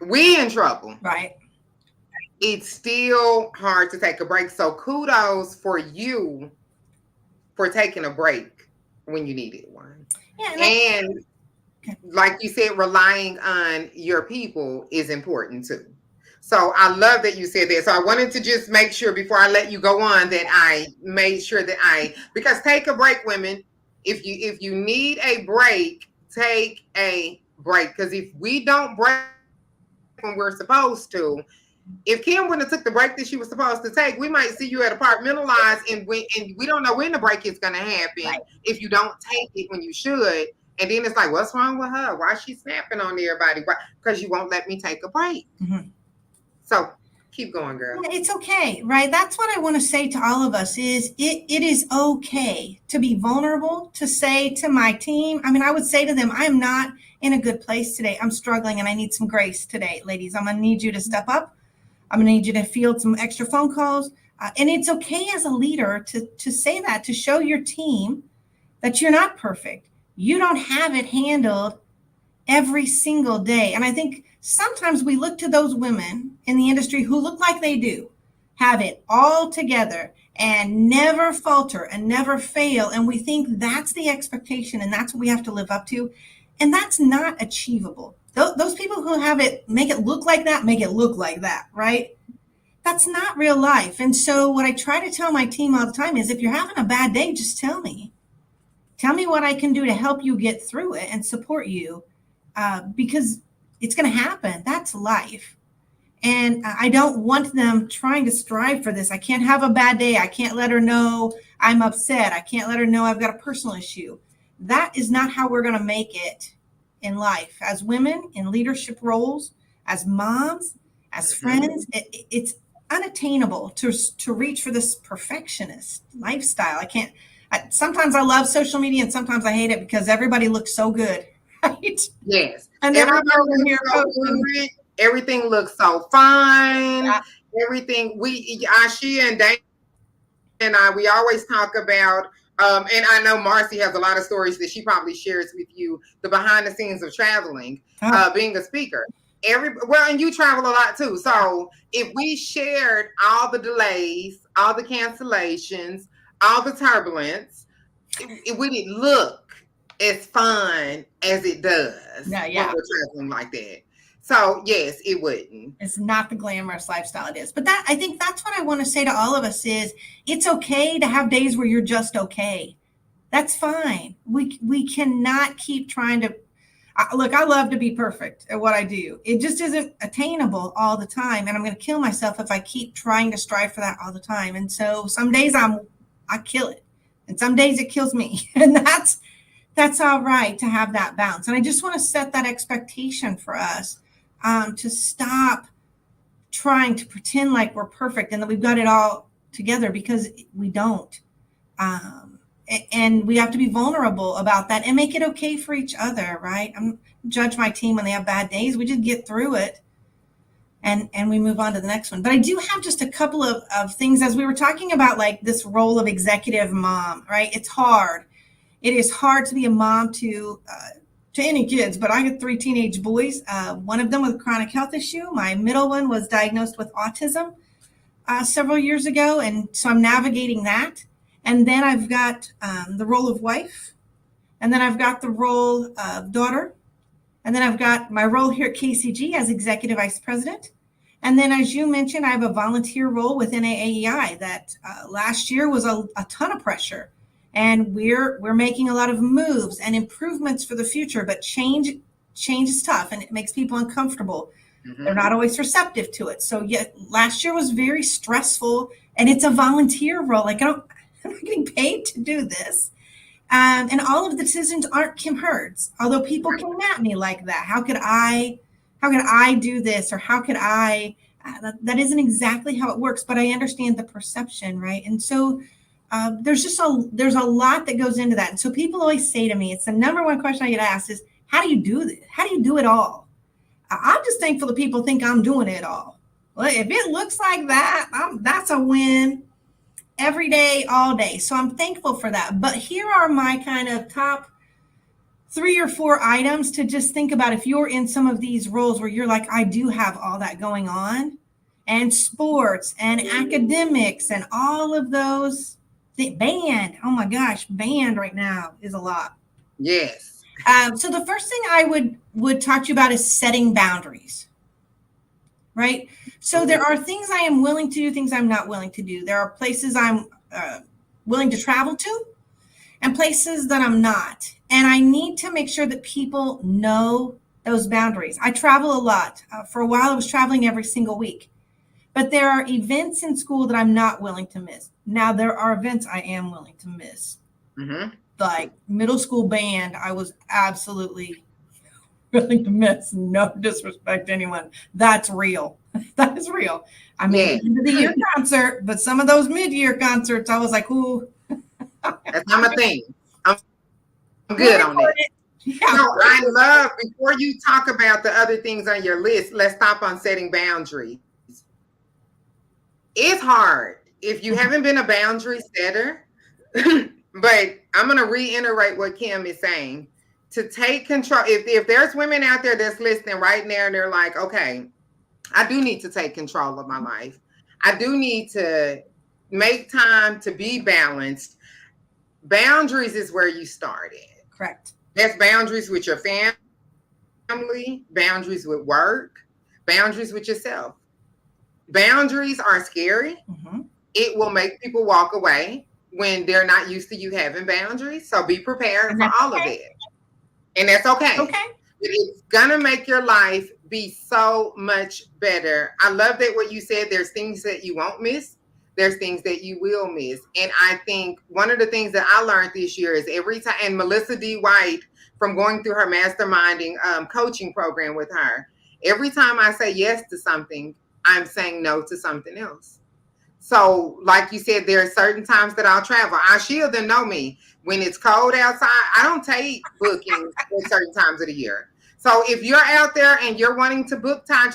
we in trouble. Right. It's still hard to take a break. So kudos for you for taking a break when you needed one. Yeah, and like you said, relying on your people is important too. So I love that you said that. So I wanted to just make sure before I let you go on that I made sure that because take a break, women. If you need a break, take a break. Because if we don't break when we're supposed to, if Kim wouldn't have took the break that she was supposed to take, we might see you at Apartmentalized, and we don't know when the break is going to happen if you don't take it when you should. And then it's like, what's wrong with her? Why is she snapping on everybody? Because you won't let me take a break. So keep going, girl. It's okay, right? That's what I want to say to all of us is it is okay to be vulnerable, to say to my team. I mean, I would say to them, I am not in a good place today. I'm struggling and I need some grace today, ladies. I'm going to need you to step up. I'm going to need you to field some extra phone calls. And it's okay as a leader to say that, to show your team that you're not perfect. You don't have it handled every single day. And I think sometimes we look to those women in the industry who look like they do, have it all together and never falter and never fail. And we think that's the expectation and that's what we have to live up to. And that's not achievable. Those people who have it, make it look like that, right? That's not real life. And so what I try to tell my team all the time is if you're having a bad day, just tell me. Tell me what I can do to help you get through it and support you, because it's going to happen. That's life. And I don't want them trying to strive for this. I can't have a bad day. I can't let her know I'm upset. I can't let her know I've got a personal issue. That is not how we're going to make it in life. As women in leadership roles, as moms, as friends, it's unattainable to reach for this perfectionist lifestyle. Sometimes I love social media and sometimes I hate it because everybody looks so good, right? Yes. And everything looks so fine. Yeah. Everything Ashia and Dana and we always talk about, and I know Marcy has a lot of stories that she probably shares with you, the behind the scenes of traveling, being a speaker. And you travel a lot too. So if we shared all the delays, all the cancellations, all the turbulence, it wouldn't look as fun as it does when we're traveling like that. So yes, it wouldn't. It's not the glamorous lifestyle it is. But I think that's what I want to say to all of us is it's okay to have days where you're just okay. That's fine. We cannot keep trying to look. I love to be perfect at what I do. It just isn't attainable all the time, and I'm going to kill myself if I keep trying to strive for that all the time. And so some days I kill it, and some days it kills me, and that's all right to have that balance. And I just want to set that expectation for us to stop trying to pretend like we're perfect and that we've got it all together, because we don't. And we have to be vulnerable about that and make it okay for each other, right? I'm judge my team when they have bad days. We just get through it and we move on to the next one. But I do have just a couple of things, as we were talking about, like this role of executive mom, right? It's hard. It is hard to be a mom to any kids, but I had 3 teenage boys, one of them with a chronic health issue. My middle one was diagnosed with autism several years ago, and so I'm navigating that. And then I've got the role of wife, and then I've got the role of daughter, and then I've got my role here at KCG as executive vice president. And then, as you mentioned, I have a volunteer role with NAAEI that last year was a ton of pressure. And we're making a lot of moves and improvements for the future, but change is tough and it makes people uncomfortable. Mm-hmm. They're not always receptive to it. So last year was very stressful, and it's a volunteer role. Like I'm not getting paid to do this. And all of the decisions aren't Kim Hurd's, although people came at me like that. How could I do this? Or how could I, that isn't exactly how it works, but I understand the perception, right? And so there's a lot that goes into that. And so people always say to me, it's the number one question I get asked is, how do you do this? How do you do it all? I'm just thankful that people think I'm doing it all. Well, if it looks like that, that's a win every day, all day. So I'm thankful for that. But here are my kind of top 3 or 4 items to just think about if you're in some of these roles where you're like, I do have all that going on, and sports and academics and all of those. Band, oh my gosh, band right now is a lot. Yes. So the first thing I would talk to you about is setting boundaries, right? So there are things I am willing to do, things I'm not willing to do. There are places I'm willing to travel to and places that I'm not. And I need to make sure that people know those boundaries. I travel a lot. For a while, I was traveling every single week. But there are events in school that I'm not willing to miss. Now, there are events I am willing to miss. Mm-hmm. Like middle school band, I was absolutely willing to miss. No disrespect to anyone. That's real. That is real. I made it into the year concert, but some of those mid-year concerts, I was like, ooh. That's not my thing. I'm good on it. Yeah. So I love, before you talk about the other things on your list, let's stop on setting boundaries. It's hard if you haven't been a boundary setter, but I'm going to reiterate what Kim is saying. To take control, if there's women out there that's listening right now and they're like, okay, I do need to take control of my life. I do need to make time to be balanced. Boundaries is where you started. Correct. That's boundaries with your family, boundaries with work, boundaries with yourself. Boundaries are scary. Mm-hmm. It will make people walk away when they're not used to you having boundaries. So be prepared for all of it. And that's okay. Okay. It's going to make your life be so much better. I love that what you said, there's things that you won't miss. There's things that you will miss. And I think one of the things that I learned this year is every time, and Melissa D. White, from going through her masterminding coaching program with her, every time I say yes to something, I'm saying no to something else. So like you said, there are certain times that I'll travel. Our children know me. When it's cold outside, I don't take bookings at certain times of the year. So if you're out there and you're wanting to book Ty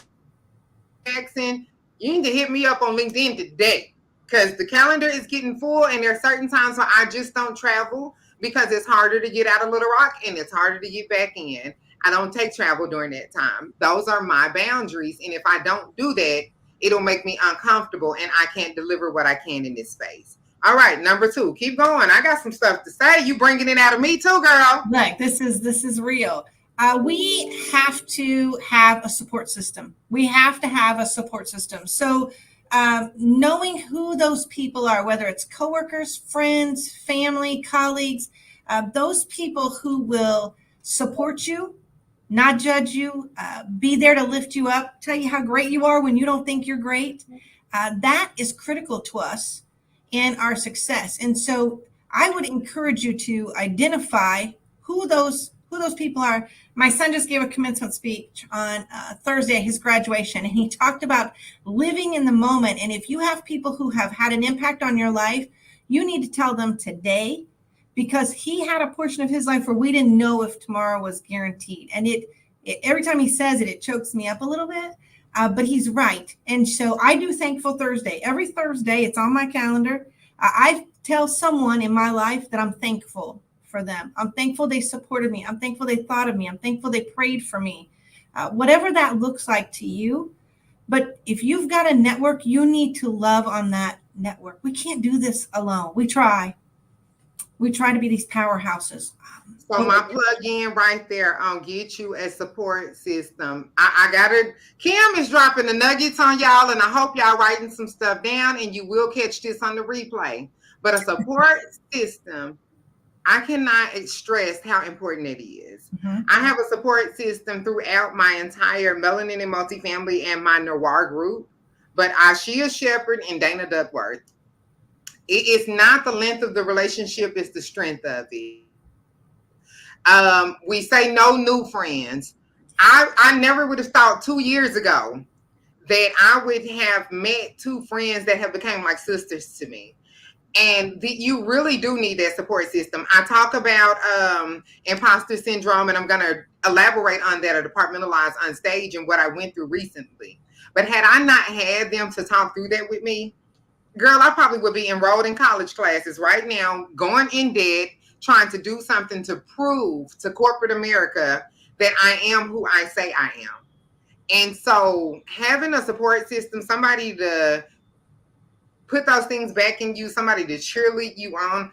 Jackson, you need to hit me up on LinkedIn today, because the calendar is getting full and there are certain times where I just don't travel because it's harder to get out of Little Rock and it's harder to get back in. I don't take travel during that time. Those are my boundaries. And if I don't do that, it'll make me uncomfortable and I can't deliver what I can in this space. All right, number 2, keep going. I got some stuff to say. You bringing it out of me too, girl. Right, this is real. We have to have a support system. We have to have a support system. So knowing who those people are, whether it's coworkers, friends, family, colleagues, those people who will support you, not judge you, be there to lift you up, tell you how great you are when you don't think you're great. That is critical to us in our success. And so I would encourage you to identify who those people are. My son just gave a commencement speech on Thursday, his graduation, and he talked about living in the moment. And if you have people who have had an impact on your life, you need to tell them today, because he had a portion of his life where we didn't know if tomorrow was guaranteed. And it every time he says it, it chokes me up a little bit, but he's right. And so I do Thankful Thursday. Every Thursday, it's on my calendar. I tell someone in my life that I'm thankful for them. I'm thankful they supported me. I'm thankful they thought of me. I'm thankful they prayed for me. Whatever that looks like to you. But if you've got a network, you need to love on that network. We can't do this alone. We try to be these powerhouses. So my plug in right there on get you a support system. I got it. Kim is dropping the nuggets on y'all, and I hope y'all writing some stuff down, and you will catch this on the replay. But a support system, I cannot stress how important it is. Mm-hmm. I have a support system throughout my entire Melanin and Multifamily and my Noir group, but Ashia Shepherd and Dana Duckworth. It is not the length of the relationship, it's the strength of it. We say no new friends. I never would have thought 2 years ago that I would have met two friends that have become like sisters to me. And you really do need that support system. I talk about imposter syndrome, and I'm going to elaborate on that or departmentalize on stage and what I went through recently. But had I not had them to talk through that with me, girl, I probably would be enrolled in college classes right now, going in debt, trying to do something to prove to corporate America that I am who I say I am. And so having a support system, somebody to put those things back in you, somebody to cheerlead you on.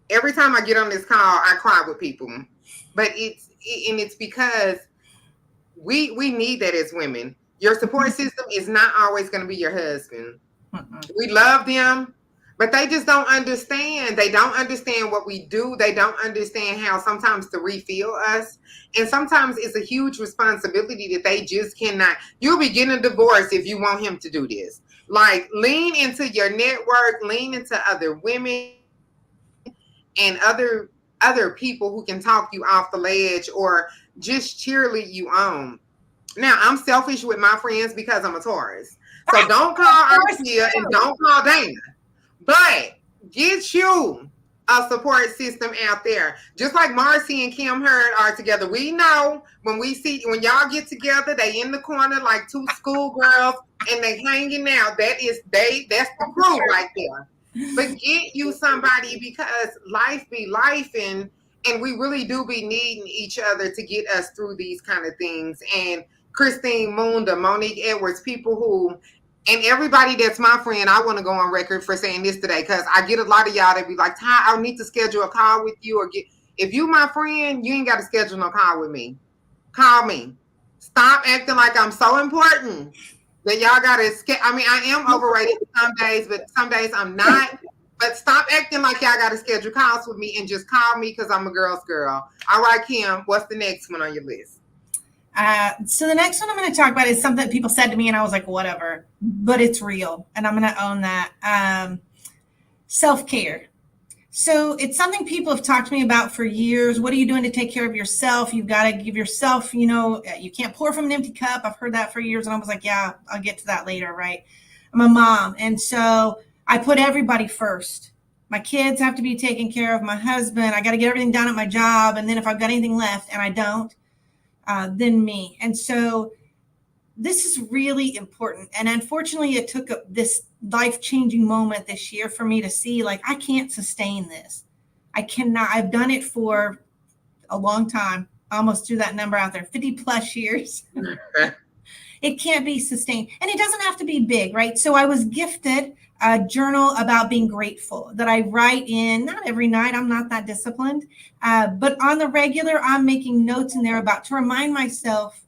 Every time I get on this call, I cry with people. But it's because we need that as women. Your support system is not always going to be your husband. We love them, but they just don't understand. They don't understand what we do. They don't understand how sometimes to refill us. And sometimes it's a huge responsibility that they just cannot. You'll be getting a divorce if you want him to do this. Like, lean into your network, lean into other women and other people who can talk you off the ledge or just cheerlead you on. Now, I'm selfish with my friends because I'm a Taurus. So don't call Arcia and don't call Dana. But get you a support system out there. Just like Marcy and Kim Hurd are together. We know when y'all get together, they in the corner like two schoolgirls and they hanging out. That's the crew right there. But get you somebody, because life be life, and we really do be needing each other to get us through these kind of things. And Christine Munda, Monique Edwards, people who, and everybody that's my friend, I want to go on record for saying this today, because I get a lot of y'all that be like, Ty, I need to schedule a call with you, or if you my friend, you ain't got to schedule no call with me. Call me. Stop acting like I'm so important that y'all got to, I mean, I am overrated some days, but some days I'm not. But stop acting like y'all got to schedule calls with me and just call me because I'm a girl's girl. All right, Kim, what's the next one on your list? So the next one I'm going to talk about is something that people said to me and I was like, whatever, but it's real. And I'm going to own that. Self-care. So it's something people have talked to me about for years. What are you doing to take care of yourself? You've got to give yourself, you can't pour from an empty cup. I've heard that for years. And I was like, yeah, I'll get to that later. Right. I'm a mom. And so I put everybody first. My kids have to be taken care of. My husband, I got to get everything done at my job. And then if I've got anything left and I don't, then me. And so this is really important. And unfortunately, it took this life-changing moment this year for me to see, like, I can't sustain this. I cannot. I've done it for a long time. I almost threw that number out there, 50 plus years. It can't be sustained. And it doesn't have to be big, right? So I was gifted a journal about being grateful that I write in, not every night, I'm not that disciplined, but on the regular, I'm making notes in there to remind myself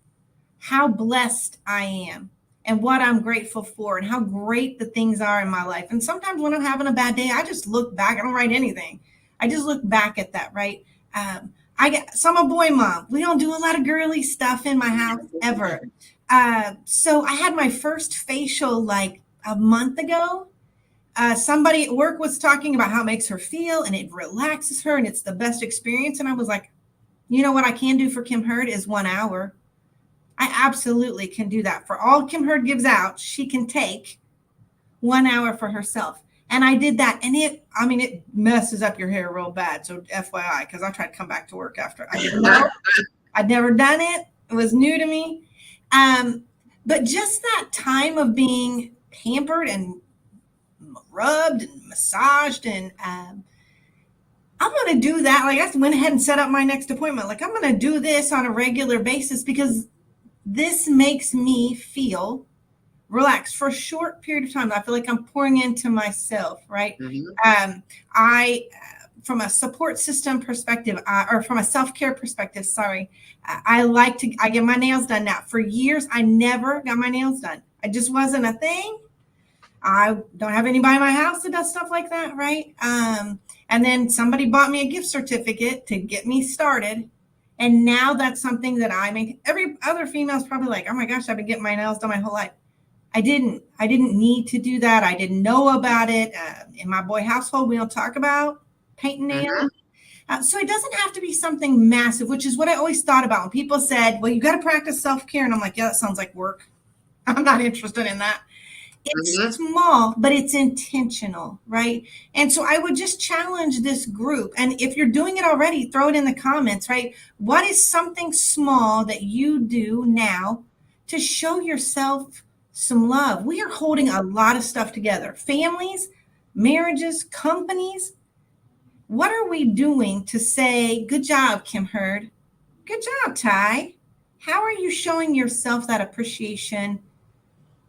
how blessed I am and what I'm grateful for and how great the things are in my life. And sometimes when I'm having a bad day, I just look back. I don't write anything. I just look back at that, right? So I'm a boy mom. We don't do a lot of girly stuff in my house ever. So I had my first facial like a month ago. Somebody at work was talking about how it makes her feel and it relaxes her and it's the best experience. And I was like, you know what I can do for Kim Hurd is 1 hour. I absolutely can do that. For all Kim Hurd gives out, she can take 1 hour for herself. And I did that. And it messes up your hair real bad. So FYI, because I tried to come back to work after. I didn't know. I'd never done it. It was new to me. But just that time of being pampered and rubbed and massaged and I'm going to do that. Like I went ahead and set up my next appointment. Like I'm going to do this on a regular basis because this makes me feel relaxed for a short period of time. I feel like I'm pouring into myself, right? Mm-hmm. From a support system perspective, or from a self-care perspective, sorry, I get my nails done now. For years, I never got my nails done. It just wasn't a thing. I don't have anybody in my house that does stuff like that, right? And then somebody bought me a gift certificate to get me started. And now that's something that I make. Every other female's probably like, oh my gosh, I've been getting my nails done my whole life. I didn't need to do that. I didn't know about it. In my boy household, we don't talk about painting nails. So it doesn't have to be something massive, which is what I always thought about when people said, well, you got to practice self-care. And I'm like, yeah, that sounds like work. I'm not interested in that. It's small, but it's intentional, right? And so I would just challenge this group. And if you're doing it already, throw it in the comments, right? What is something small that you do now to show yourself some love? We are holding a lot of stuff together. Families, marriages, companies. What are we doing to say, good job, Kim Hurd? Good job, Ty. How are you showing yourself that appreciation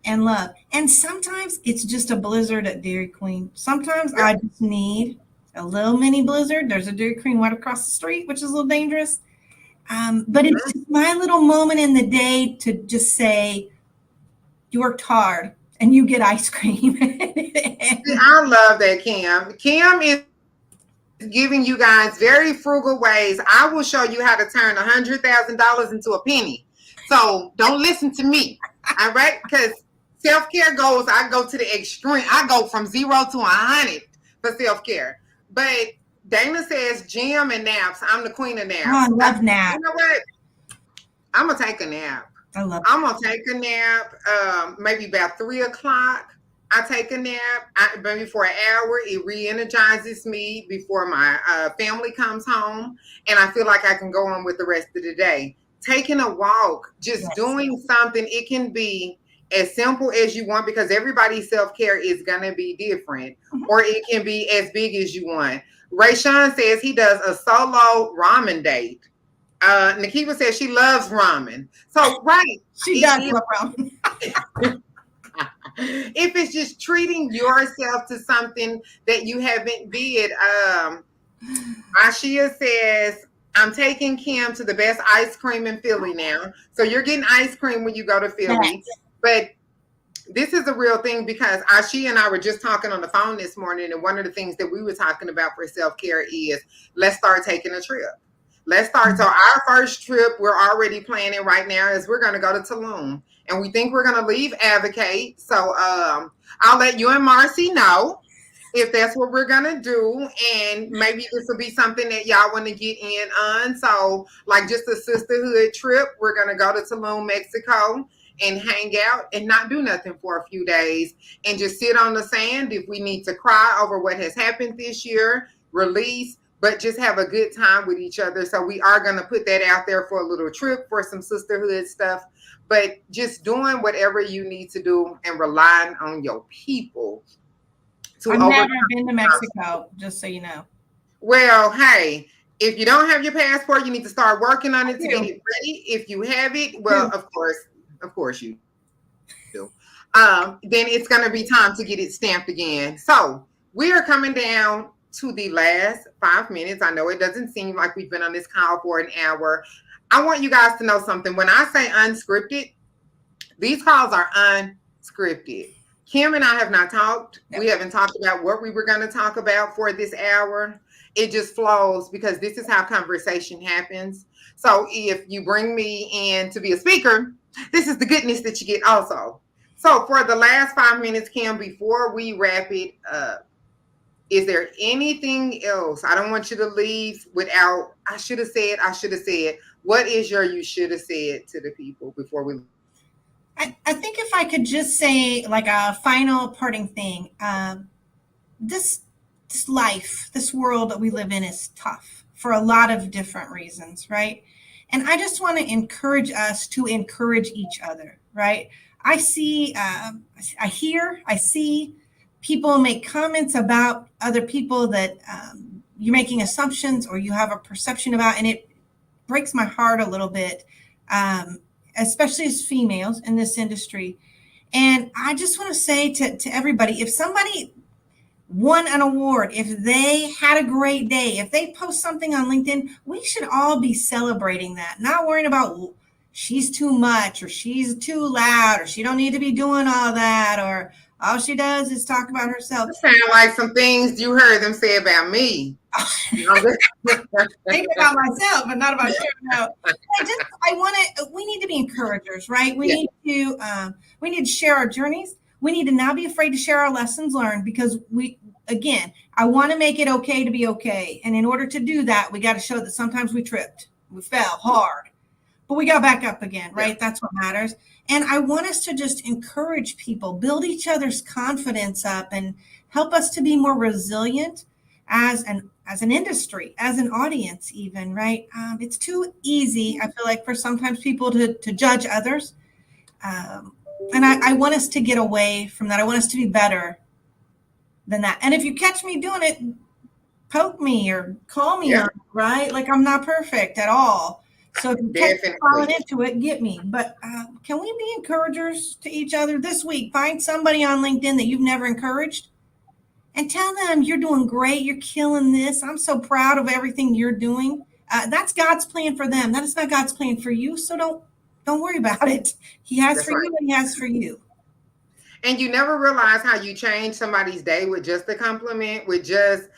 and love? And sometimes it's just a blizzard at Dairy Queen. Sometimes I just need a little mini blizzard. There's a Dairy Queen right across the street, which is a little dangerous. But it's just my little moment in the day to just say, you worked hard and you get ice cream. I love that, Kim. Kim is giving you guys very frugal ways. I will show you how to turn $100,000 into a penny. So don't listen to me. All right? Because self-care goes, I go to the extreme. I go from 0 to 100 for self-care. But Dana says gym and naps. I'm the queen of naps. Oh, I love naps. You know what? I'm going to take a nap. I'm going to take a nap maybe about 3 o'clock. I take a nap maybe for an hour. It re-energizes me before my family comes home. And I feel like I can go on with the rest of the day. Taking a walk, just doing something. It can be as simple as you want because everybody's self-care is going to be different. Or it can be as big as you want. Rayshawn says he does a solo ramen date. Nakiba says she loves ramen. So, right. She does love ramen. If it's just treating yourself to something that you haven't did. Ashia says, I'm taking Kim to the best ice cream in Philly now. So you're getting ice cream when you go to Philly. But this is a real thing because Ashia and I were just talking on the phone this morning. And one of the things that we were talking about for self-care is let's start taking a trip. Let's start. So our first trip we're already planning right now is we're going to go to Tulum. And we think we're going to leave Advocate. So I'll let you and Marcy know if that's what we're going to do. And maybe this will be something that y'all want to get in on. So like just a sisterhood trip. We're going to go to Tulum, Mexico and hang out and not do nothing for a few days and just sit on the sand. If we need to cry over what has happened this year, release, but just have a good time with each other. So we are going to put that out there for a little trip for some sisterhood stuff. But just doing whatever you need to do and relying on your people. I've never been to Mexico, just so you know. Well, hey, if you don't have your passport, you need to start working on it to get it ready. If you have it, well, of course you do. Then it's going to be time to get it stamped again. So we are coming down to the last 5 minutes. I know it doesn't seem like we've been on this call for an hour. I want you guys to know something. When I say unscripted, these calls are unscripted. Kim and I have not talked. We haven't talked about what we were going to talk about for this hour. It just flows because this is how conversation happens. So if you bring me in to be a speaker, this is the goodness that you get also. So for the last 5 minutes, Kim, before we wrap it up, is there anything else? I don't want you to leave without, I should have said. What is your you should have said to the people before we? I think if I could just say like a final parting thing, this this life, this world that we live in is tough for a lot of different reasons, right? And I just want to encourage us to encourage each other, right? I see, I see people make comments about other people that you're making assumptions or you have a perception about, and it breaks my heart a little bit, especially as females in this industry. And I just want to say to everybody, if somebody won an award, if they had a great day, if they post something on LinkedIn, we should all be celebrating that, not worrying about she's too much or she's too loud or she don't need to be doing all that or all she does is talk about herself. It sound like some things you heard them say about me. Think about myself, but not about you. No, we need to be encouragers, right? We need to share our journeys. We need to not be afraid to share our lessons learned because I want to make it okay to be okay. And in order to do that, we got to show that sometimes we tripped, we fell hard, but we got back up again, right? Yeah. That's what matters. And I want us to just encourage people, build each other's confidence up and help us to be more resilient as an industry, as an audience even, right? It's too easy, I feel like, for sometimes people to judge others. And I want us to get away from that. I want us to be better than that. And if you catch me doing it, poke me or call me on it, right? Like I'm not perfect at all. So if you catch me falling into it, get me. But can we be encouragers to each other this week? Find somebody on LinkedIn that you've never encouraged and tell them you're doing great. You're killing this. I'm so proud of everything you're doing. That's God's plan for them. That is not God's plan for you. So don't worry about it. He has for you and he has for you. And you never realize how you change somebody's day with just a compliment, with just,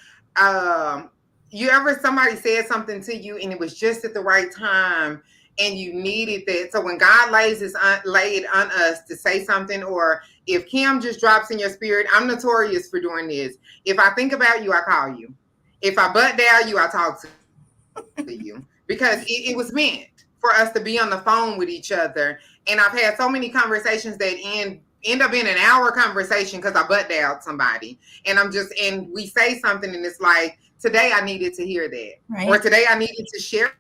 somebody said something to you and it was just at the right time and you needed that. So when God laid it on us to say something, or if Kim just drops in your spirit, I'm notorious for doing this. If I think about you, I call you. If I butt down you, I talk to you because it was meant for us to be on the phone with each other. And I've had so many conversations that end up in an hour conversation because I butt dialed somebody. And we say something and it's like, today I needed to hear that. Right. Or today I needed to share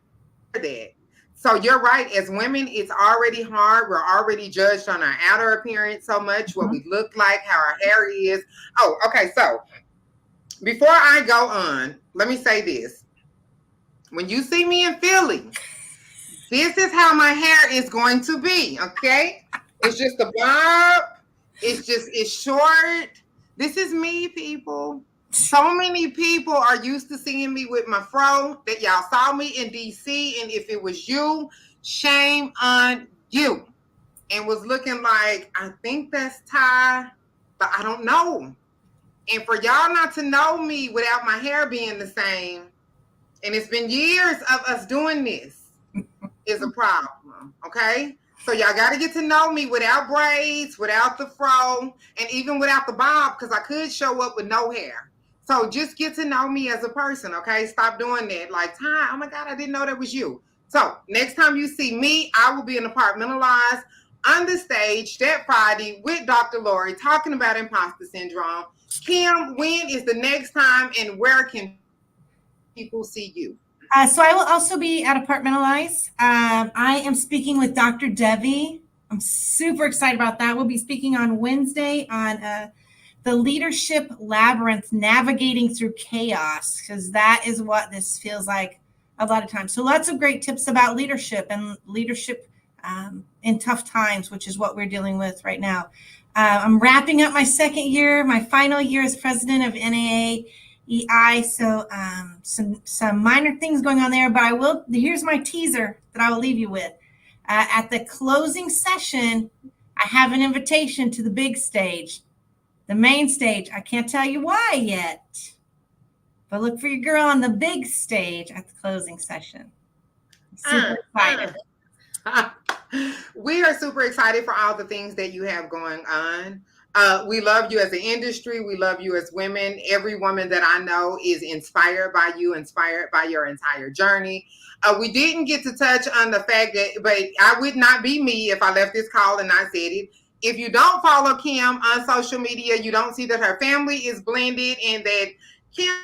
that. So you're right. As women, it's already hard. We're already judged on our outer appearance so much, what we look like, how our hair is. Oh, okay. So before I go on, let me say this. When you see me in Philly, this is how my hair is going to be, okay? It's just a bob. It's short. This is me, people. So many people are used to seeing me with my fro that y'all saw me in DC, and if it was you, shame on you. And was looking like, I think that's Ty, but I don't know. And for y'all not to know me without my hair being the same, and it's been years of us doing this, is a problem, okay? So y'all got to get to know me without braids, without the fro, and even without the bob, because I could show up with no hair. So just get to know me as a person, okay? Stop doing that. Like, Ty, oh my God, I didn't know that was you. So next time you see me, I will be in Apartmentalized on the stage that Friday with Dr. Lori talking about imposter syndrome. Kim, when is the next time and where can people see you? So I will also be at Apartmentalize. I am speaking with Dr. Devi. I'm super excited about that. We'll be speaking on Wednesday on the leadership labyrinth, navigating through chaos, because that is what this feels like a lot of times. So lots of great tips about leadership and leadership in tough times, which is what we're dealing with right now. I'm wrapping up my second year, my final year as president of NAAEI. So some minor things going on there, but here's my teaser that I will leave you with. At the closing session, I have an invitation to the big stage, the main stage. I can't tell you why yet, But look for your girl on the big stage at the closing session. Super excited. We are super excited for all the things that you have going on. We love you as an industry. We love you as women. Every woman that I know is inspired by you, inspired by your entire journey. We didn't get to touch on the fact that, but I would not be me if I left this call and I said it. If you don't follow Kim on social media, you don't see that her family is blended and that Kim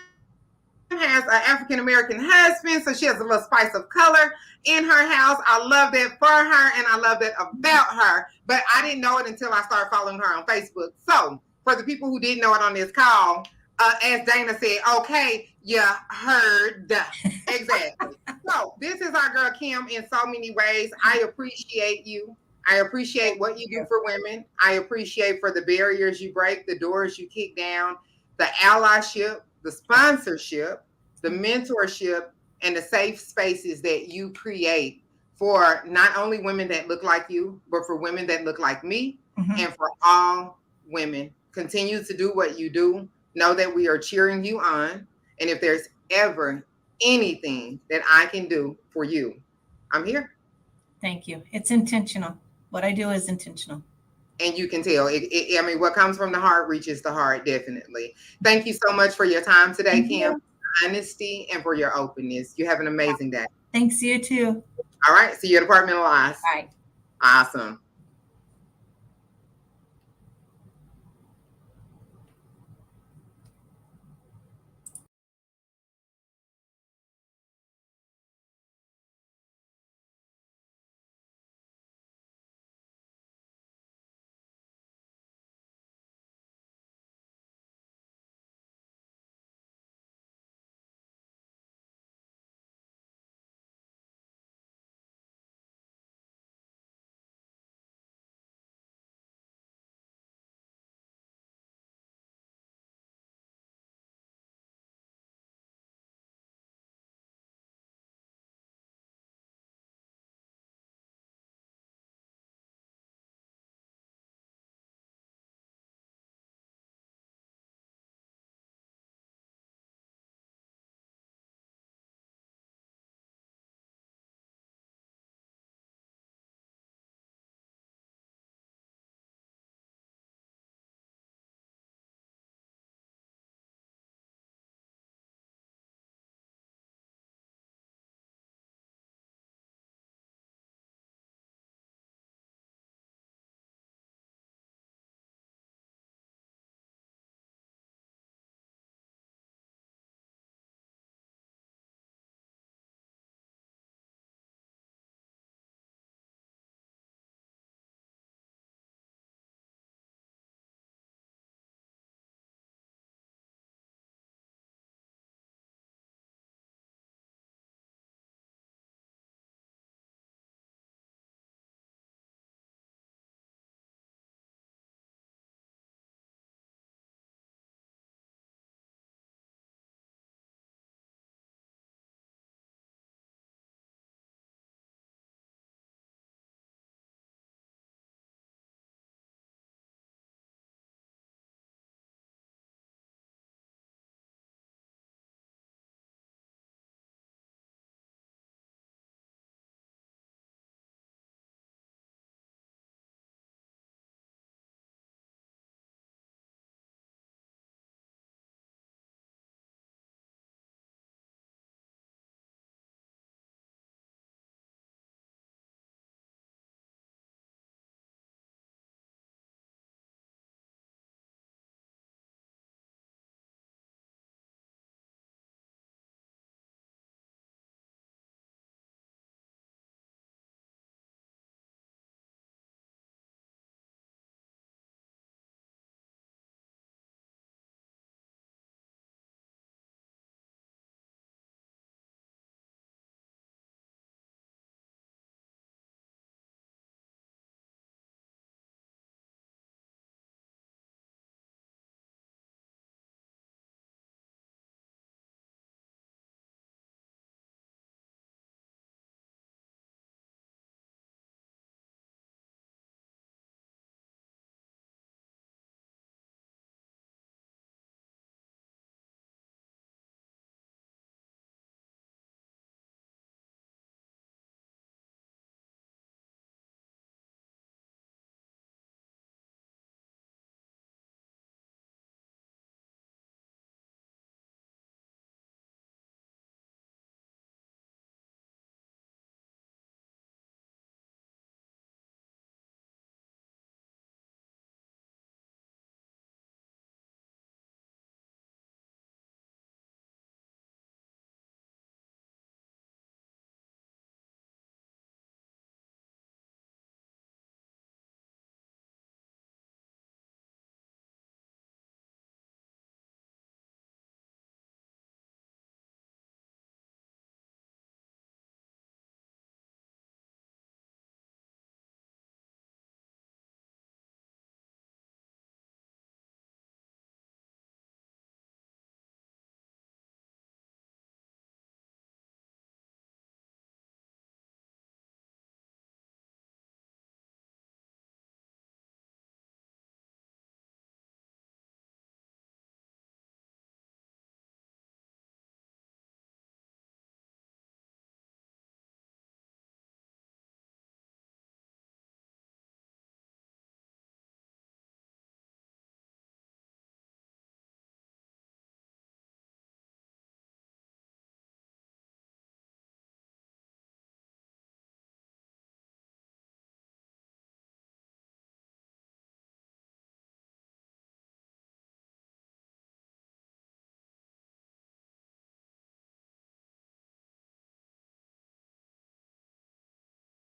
has an African-American husband, so she has a little spice of color in her house. I love that for her, and I love that about her, but I didn't know it until I started following her on Facebook. So for the people who didn't know it on this call, as Dana said, okay, yeah, heard. Exactly. So this is our girl Kim in so many ways. I appreciate you. I appreciate what you do for women. I appreciate for the barriers you break, the doors you kick down, the allyship, the sponsorship, the mentorship, and the safe spaces that you create for not only women that look like you, but for women that look like me, and for all women. Continue to do what you do. Know that we are cheering you on. And if there's ever anything that I can do for you, I'm here. Thank you. It's intentional. What I do is intentional. And you can tell. I mean, what comes from the heart reaches the heart, definitely. Thank you so much for your time today, Kim, for honesty, and for your openness. You have an amazing day. Thanks, you too. All right. See you at Departmentalize. Bye. Awesome.